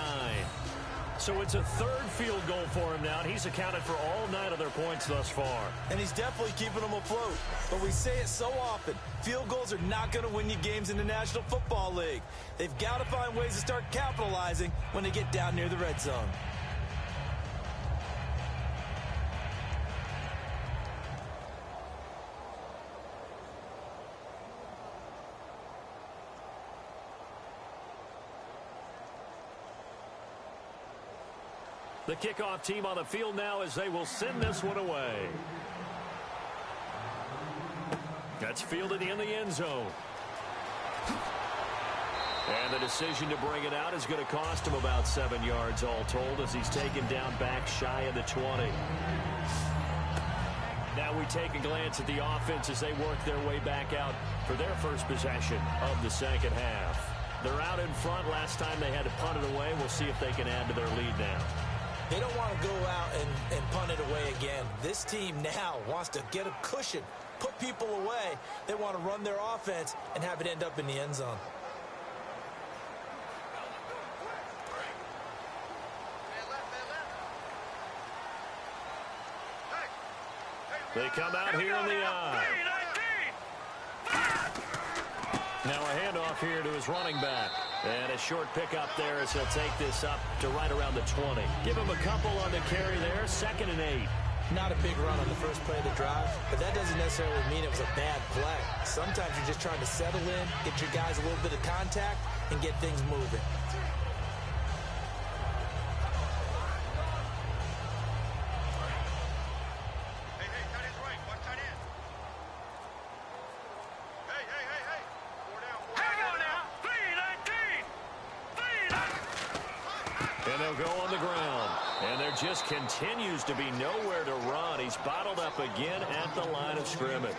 So it's a 3rd field goal for him now, and he's accounted for all 9 of their points thus far. And he's definitely keeping them afloat. But we say it so often, field goals are not going to win you games in the National Football League. They've got to find ways to start capitalizing when they get down near the red zone. The kickoff team on the field now as they will send this one away. That's fielded in the end zone. And the decision to bring it out is going to cost him about 7 yards all told as he's taken down back shy of the 20. Now we take a glance at the offense as they work their way back out for their first possession of the second half. They're out in front. Last time they had to punt it away. We'll see if they can add to their lead now. They don't want to go out and punt it away again. This team now wants to get a cushion, put people away. They want to run their offense and have it end up in the end zone. They come out here in the eye. Now a handoff here to his running back. And a short pickup there as he'll take this up to right around the 20. Give him a couple on the carry there. 2nd and 8. Not a big run on the first play of the drive, but that doesn't necessarily mean it was a bad play. Sometimes you're just trying to settle in, get your guys a little bit of contact, and get things moving. Go on the ground. And there just continues to be nowhere to run. He's bottled up again at the line of scrimmage.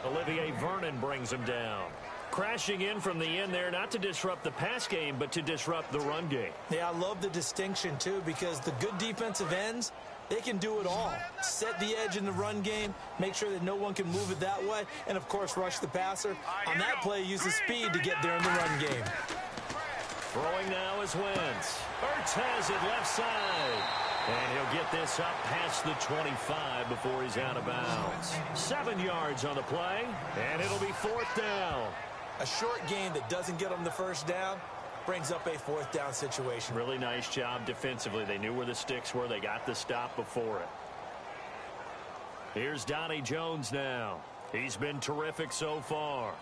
Olivier Vernon brings him down. Crashing in from the end there, not to disrupt the pass game, but to disrupt the run game. Yeah, I love the distinction, too, because the good defensive ends, they can do it all. Set the edge in the run game, make sure that no one can move it that way, and, of course, rush the passer. On that play, use the speed to get there in the run game. Throwing now is Wentz. Ertz has it left side. And he'll get this up past the 25 before he's out of bounds. 7 yards on the play, and it'll be 4th down. A short game that doesn't get them the first down brings up a 4th down situation. Really nice job defensively. They knew where the sticks were. They got the stop before it. Here's Donnie Jones now. He's been terrific so far.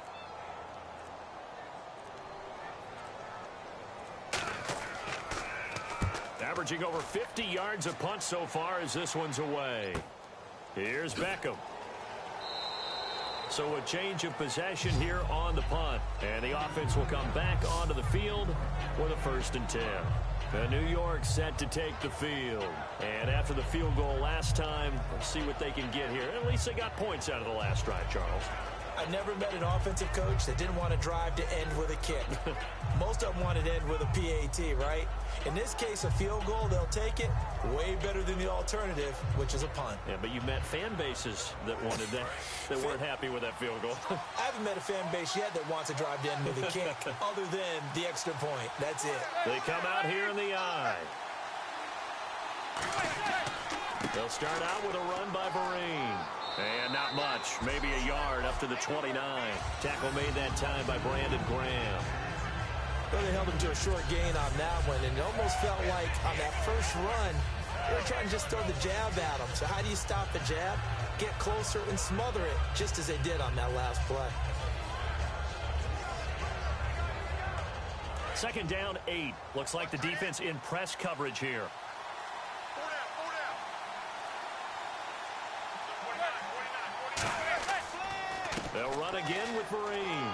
Averaging over 50 yards a punt so far as this one's away. Here's Beckham. So a change of possession here on the punt. And the offense will come back onto the field with a 1st and 10. The New York set to take the field. And after the field goal last time, let's see what they can get here. At least they got points out of the last drive, Charles. I never met an offensive coach that didn't want to drive to end with a kick. Most of them wanted to end with a PAT, right? In this case, a field goal, they'll take it. Way better than the alternative, which is a punt. Yeah, but you met fan bases that wanted that, that weren't happy with that field goal. I haven't met a fan base yet that wants to drive to end with a kick, other than the extra point. That's it. They come out here in the eye. They'll start out with a run by Vereen. And not much, maybe a yard up to the 29. Tackle made that time by Brandon Graham. Well, they held him to a short gain on that one, and it almost felt like on that first run, they were trying to just throw the jab at him. So how do you stop the jab? Get closer and smother it, just as they did on that last play. 2nd down, 8. Looks like the defense in press coverage here. They'll run again with Vereen.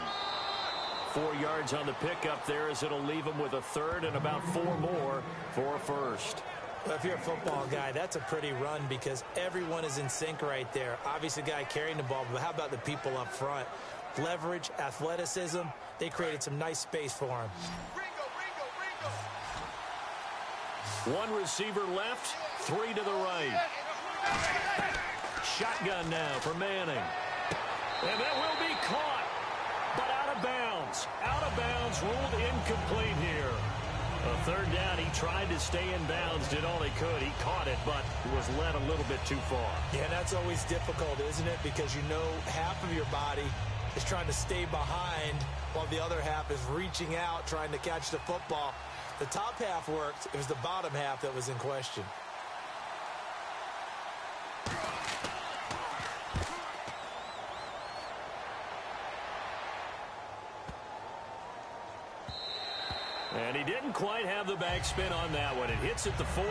4 yards on the pickup there as it'll leave them with a 3rd and about 4 more for a 1st. Well, if you're a football guy, that's a pretty run because everyone is in sync right there. Obviously, the guy carrying the ball, but how about the people up front? Leverage, athleticism, they created some nice space for him. One receiver left, 3 to the right. Shotgun now for Manning. And that will be caught, but out of bounds. Out of bounds, ruled incomplete here. A 3rd down, he tried to stay in bounds, did all he could. He caught it, but was led a little bit too far. Yeah, that's always difficult, isn't it? Because you know half of your body is trying to stay behind while the other half is reaching out, trying to catch the football. The top half worked. It was the bottom half that was in question. And he didn't quite have the backspin on that one. It hits at the 4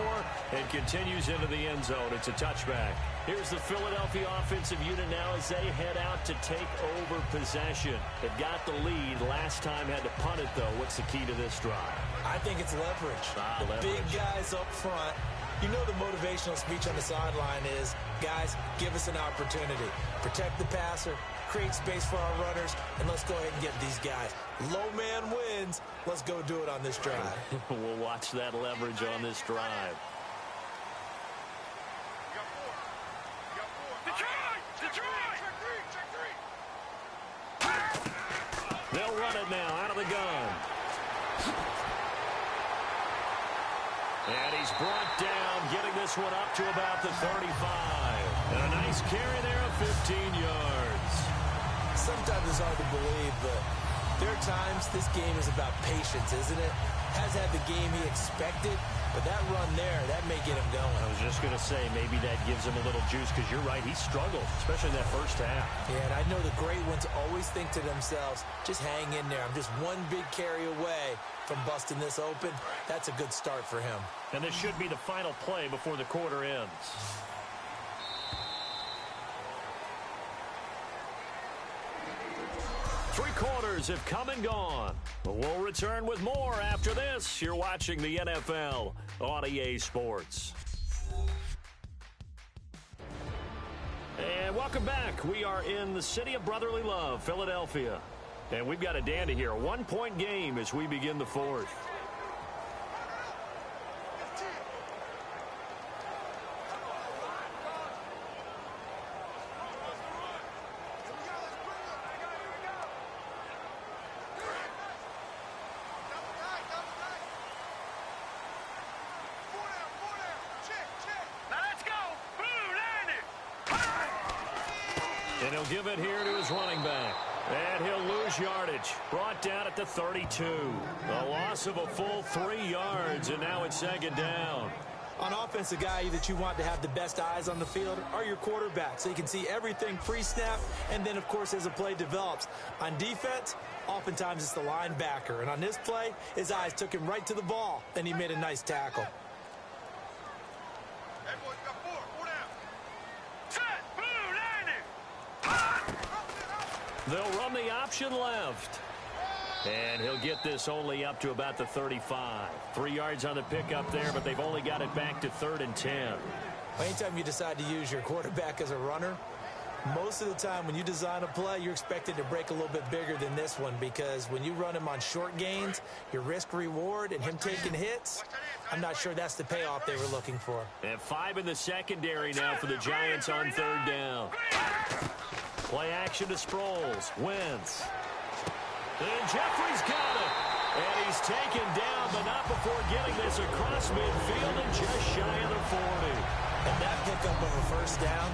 and continues into the end zone. It's a touchback. Here's the Philadelphia offensive unit now as they head out to take over possession. They've got the lead. Last time had to punt it, though. What's the key to this drive? I think it's leverage. Leverage. Big guys up front. You know the motivational speech on the sideline is, guys, give us an opportunity. Protect the passer, create space for our runners, and let's go ahead and get these guys. Low man wins. Let's go do it on this drive. We'll watch that leverage on this drive. They'll run it now out of the gun. And he's brought down, getting this one up to about the 35. And a nice carry there of 15 yards. Sometimes it's hard to believe, but there are times this game is about patience, isn't it? Has had the game he expected, but that run there, that may get him going. I was just going to say, maybe that gives him a little juice, because you're right, he struggled, especially in that first half. Yeah, and I know the great ones always think to themselves, just hang in there. I'm just one big carry away from busting this open. That's a good start for him. And this should be the final play before the quarter ends. Three quarters have come and gone. But we'll return with more after this. You're watching the NFL on EA Sports. And welcome back. We are in the city of brotherly love, Philadelphia. And we've got a dandy here. A one-point game as we begin the fourth. And he'll give it here to his running back. And he'll lose yardage. Brought down at the 32. A loss of a full 3 yards, and now it's second down. On offense, the guy that you want to have the best eyes on the field are your quarterbacks, so you can see everything pre-snap, and then, of course, as the play develops. On defense, oftentimes it's the linebacker. And on this play, his eyes took him right to the ball, and he made a nice tackle. Hey, boys, you got four down. Set, blue, 90. They'll run the option left. And he'll get this only up to about the 35. 3 yards on the pickup there, but they've only got it back to 3rd and 10. Anytime you decide to use your quarterback as a runner, most of the time when you design a play, you're expected to break a little bit bigger than this one, because when you run him on short gains, your risk-reward and him taking hits, I'm not sure that's the payoff they were looking for. And 5 in the secondary now for the Giants on 3rd down. Play action to Sproles. Wentz. And Jeffrey's got it. And he's taken down, but not before getting this across midfield and just shy of the 40. And that pickup of a first down,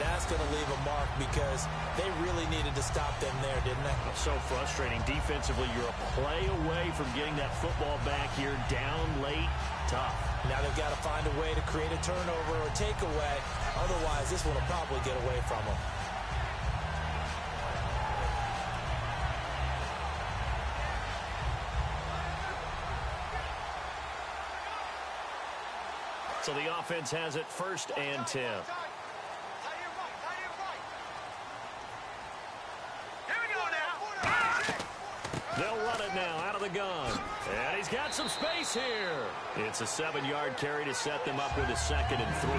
that's going to leave a mark, because they really needed to stop them there, didn't they? So frustrating. Defensively, you're a play away from getting that football back here, down late, tough. Now they've got to find a way to create a turnover or takeaway. Otherwise, this one will probably get away from them. So the offense has it 1st and 10. Here we go now. They'll run it now out of the gun. And he's got some space here. It's a 7-yard carry to set them up with a 2nd and 3.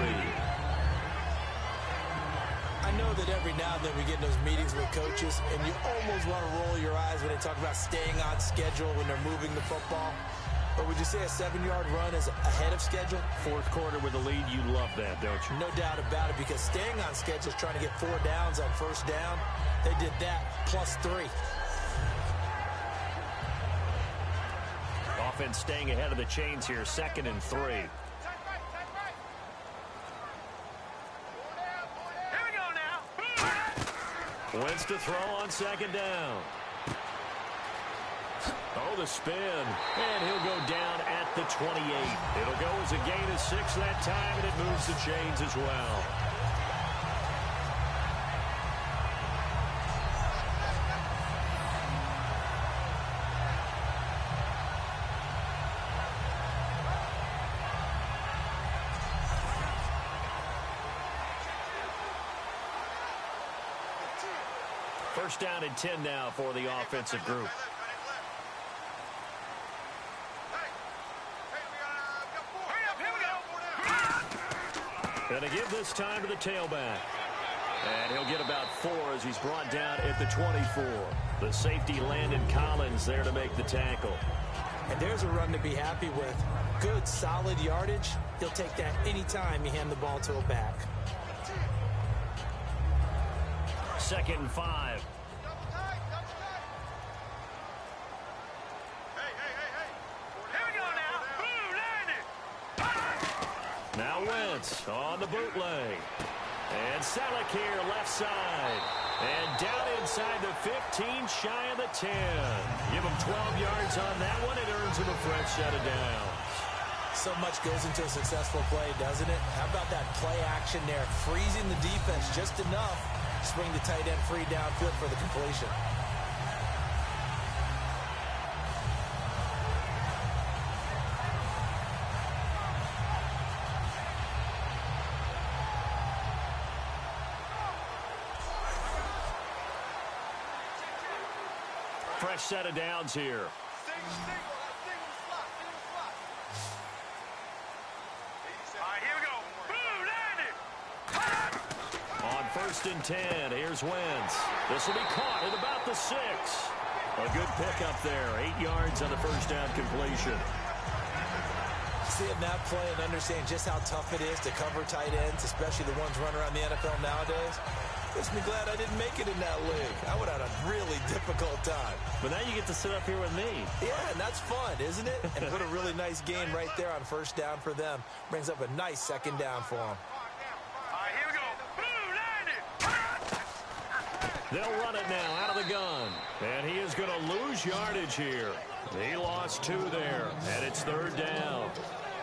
I know that every now and then we get in those meetings with coaches, and you almost want to roll your eyes when they talk about staying on schedule when they're moving the football. But would you say a 7-yard run is ahead of schedule? 4th quarter with a lead, you love that, don't you? No doubt about it, because staying on schedule is trying to get 4 downs on 1st down. They did that plus 3. Offense staying ahead of the chains here, 2nd and 3. Here we go now. Wentz to throw on 2nd down. Oh, the spin. And he'll go down at the 28. It'll go as a gain of 6 that time, and it moves the chains as well. First down and 10 now for the offensive group. Going to give this time to the tailback. And he'll get about 4 as he's brought down at the 24. The safety Landon Collins there to make the tackle. And there's a run to be happy with. Good, solid yardage. He'll take that anytime you hand the ball to a back. 2nd and 5. Now Wentz on the bootleg. And Selleck here left side. And down inside the 15, shy of the 10. Give him 12 yards on that one. It earns him a fresh set of downs. So much goes into a successful play, doesn't it? How about that play action there? Freezing the defense just enough. Swing the tight end free downfield for the completion. Fresh set of downs here. On 1st and 10, here's Wentz. This will be caught at about the 6. A good pickup there. 8 yards on the first down completion. Seeing that play and understand just how tough it is to cover tight ends, especially the ones running around the NFL nowadays, makes me glad I didn't make it in that league. I would have had a really difficult time. But now you get to sit up here with me. Yeah, and that's fun, isn't it? And put a really nice gain right there on first down for them. Brings up a nice second down for them. They'll run it now out of the gun. And he is going to lose yardage here. He lost 2 there, and it's 3rd down.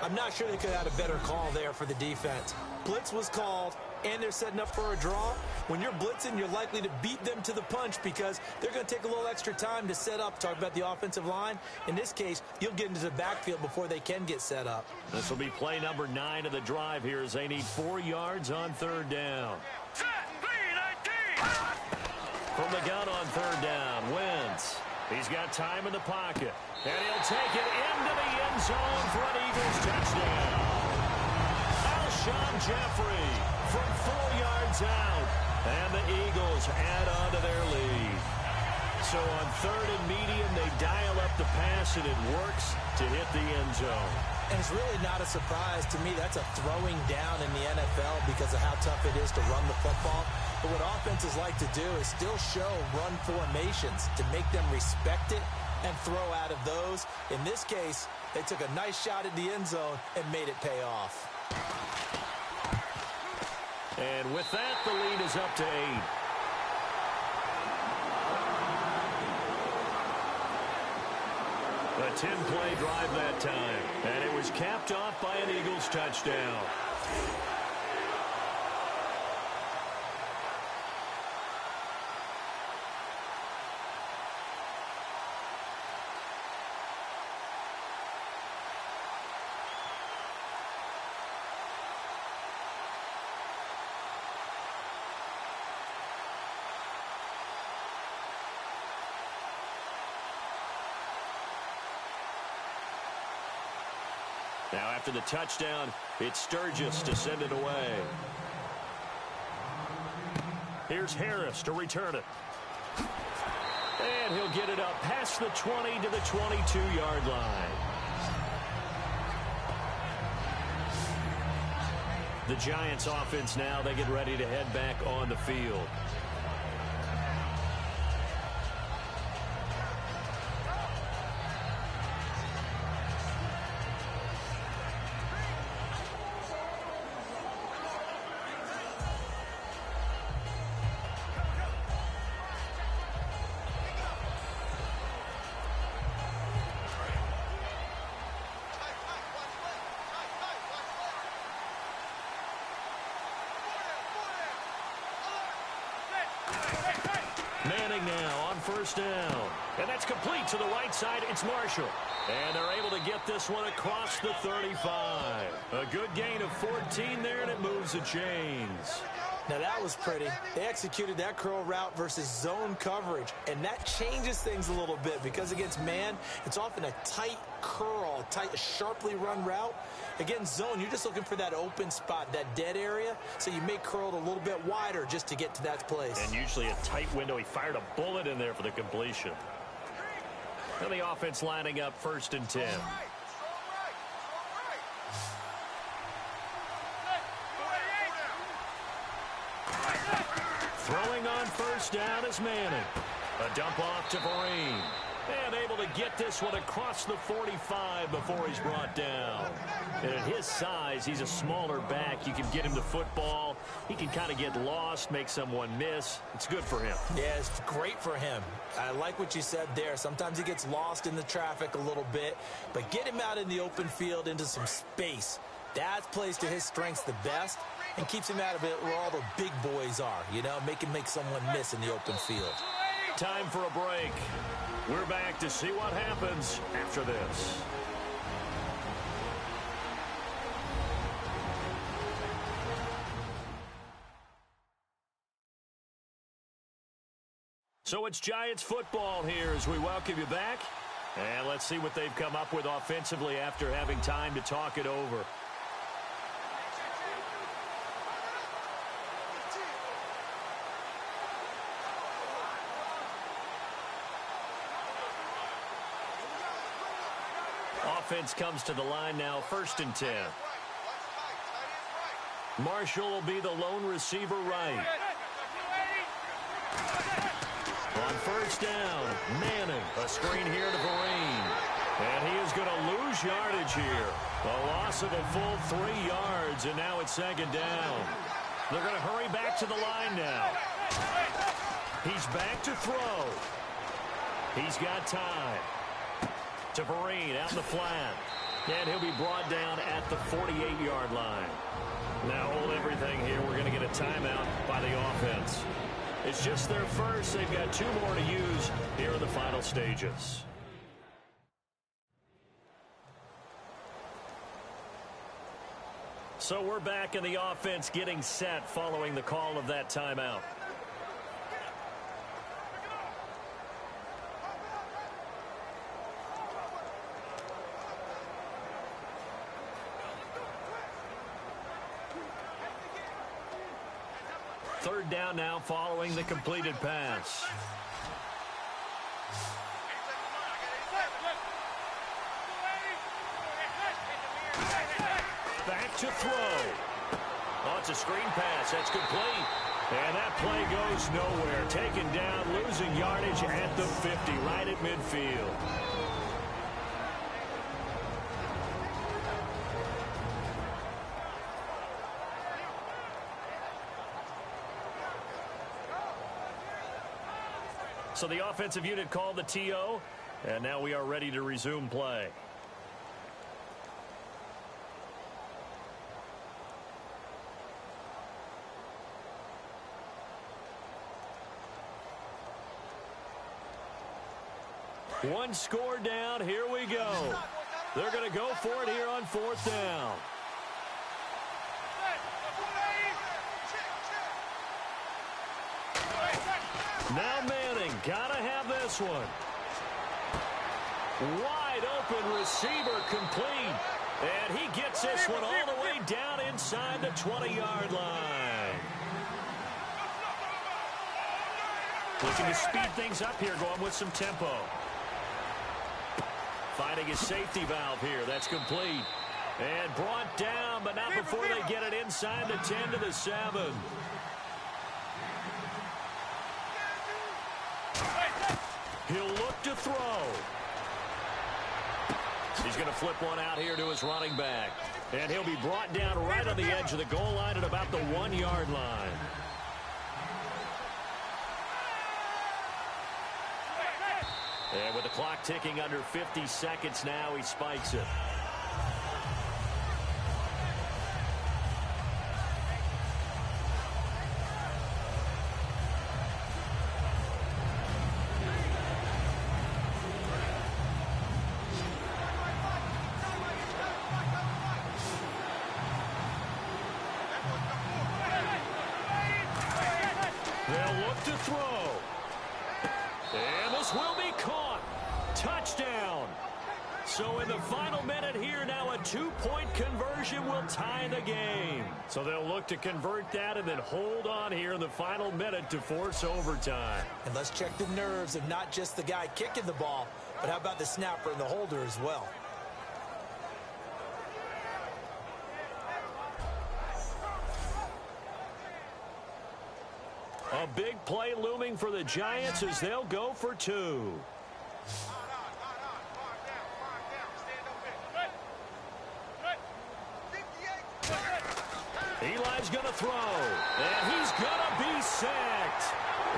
I'm not sure they could have had a better call there for the defense. Blitz was called, and they're setting up for a draw. When you're blitzing, you're likely to beat them to the punch because they're going to take a little extra time to set up. Talk about the offensive line. In this case, you'll get into the backfield before they can get set up. This will be play number 9 of the drive here as they need 4 yards on 3rd down. From the gun on 3rd down, Wentz. He's got time in the pocket. And he'll take it into the end zone for an Eagles touchdown. Alshon Jeffrey from 4 yards out. And the Eagles add on to their lead. So on 3rd and medium, they dial up the pass, and it works to hit the end zone. And it's really not a surprise to me. That's a throwing down in the NFL because of how tough it is to run the football. But what offenses like to do is still show run formations to make them respect it and throw out of those. In this case, they took a nice shot at the end zone and made it pay off. And with that, the lead is up to 8. A 10-play drive that time. And it was capped off by an Eagles touchdown. Now after the touchdown, it's Sturgis to send it away. Here's Harris to return it. And he'll get it up past the 20 to the 22-yard line. The Giants offense now, they get ready to head back on the field. Manning now on first down. And that's complete to the right side. It's Marshall. And they're able to get this one across the 35. A good gain of 14 there, and it moves the chains. Now that was pretty. They executed that curl route versus zone coverage, and that changes things a little bit because against man, it's often a tight curl, a sharply run route. Against zone, you're just looking for that open spot, that dead area, so you may curl it a little bit wider just to get to that place. And usually a tight window. He fired a bullet in there for the completion. And the offense lining up 1st and 10. Throwing on 1st down is Manning. A dump off to Vereen. And able to get this one across the 45 before he's brought down. And at his size, he's a smaller back. You can get him to football. He can kind of get lost, make someone miss. It's good for him. Yeah, it's great for him. I like what you said there. Sometimes he gets lost in the traffic a little bit. But get him out in the open field into some space. That plays to his strengths the best and keeps him out of it where all the big boys are. You know, make someone miss in the open field. Time for a break. We're back to see what happens after this. So it's Giants football here as we welcome you back. And let's see what they've come up with offensively after having time to talk it over. Offense comes to the line now, 1st and 10. Marshall will be the lone receiver right. On 1st down, Manning. A screen here to Vereen. And he is going to lose yardage here. A loss of a full 3 yards, and now it's 2nd down. They're going to hurry back to the line now. He's back to throw. He's got time. To Vereen out in the flat. And he'll be brought down at the 48-yard line. Now hold everything here. We're going to get a timeout by the offense. It's just their first. They've got 2 more to use here in the final stages. So we're back in the offense getting set following the call of that timeout. Third down now following the completed pass. Back to throw. Oh, it's a screen pass. That's complete. And that play goes nowhere. Taken down, losing yardage at the 50, right at midfield. So the offensive unit called the TO, and now we are ready to resume play. One score down. Here we go. They're going to go for it here on 4th down. Now Manning, gotta have this one. Wide open receiver complete. And he gets this one all the way down inside the 20-yard line. Looking to speed things up here, going with some tempo. Finding his safety valve here. That's complete. And brought down, but not before they get it inside the 10 to the 7. He'll look to throw. He's going to flip one out here to his running back. And he'll be brought down right on the edge of the goal line at about the 1-yard line. And with the clock ticking under 50 seconds now, he spikes it. look to throw. And this will be caught. Touchdown. So in the final minute here, now a 2-point conversion will tie the game. So they'll look to convert that and then hold on here in the final minute to force overtime. And let's check the nerves of not just the guy kicking the ball, but how about the snapper and the holder as well. A big play looming for the Giants as they'll go for 2. Eli's going to throw, and he's going to be sacked.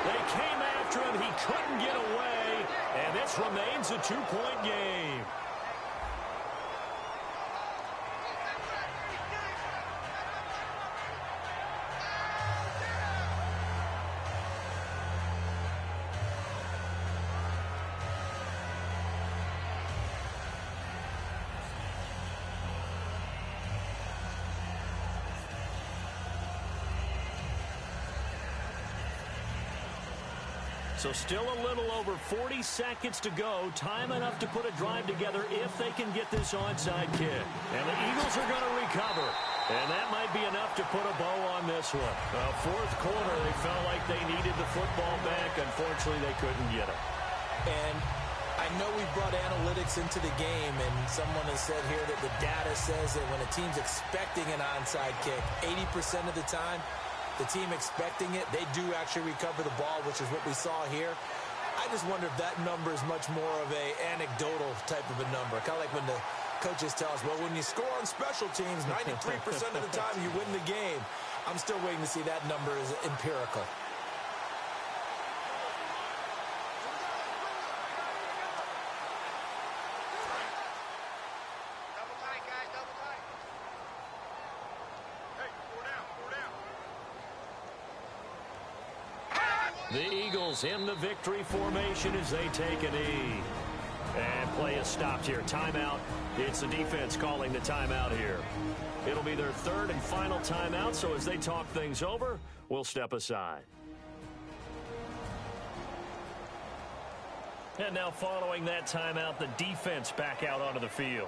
They came after him. He couldn't get away, and this remains a 2-point game. So still a little over 40 seconds to go. Time enough to put a drive together if they can get this onside kick. And the Eagles are going to recover. And that might be enough to put a bow on this one. Fourth quarter, they felt like they needed the football back. Unfortunately, they couldn't get it. And I know we brought analytics into the game, and someone has said here that the data says that when a team's expecting an onside kick, 80% of the time, the team expecting it, they do actually recover the ball, which is what we saw here. I just wonder if that number is much more of a anecdotal type of a number. Kind of like when the coaches tell us, well, when you score on special teams, 93% of the time you win the game. I'm still waiting to see that number is empirical. The Eagles in the victory formation as they take a knee. And play is stopped here. Timeout. It's the defense calling the timeout here. It'll be their third and final timeout, so as they talk things over, we'll step aside. And now following that timeout, the defense back out onto the field.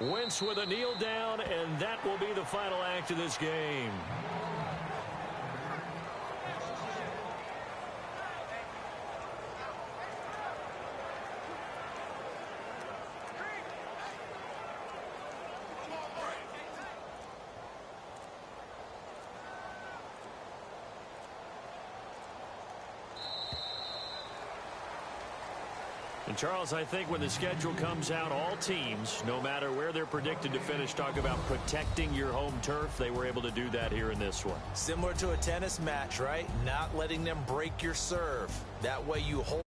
Wentz with a kneel down, and that will be the final act of this game. And Charles, I think when the schedule comes out, all teams, no matter where they're predicted to finish, talk about protecting your home turf. They were able to do that here in this one. Similar to a tennis match, right? Not letting them break your serve. That way you hold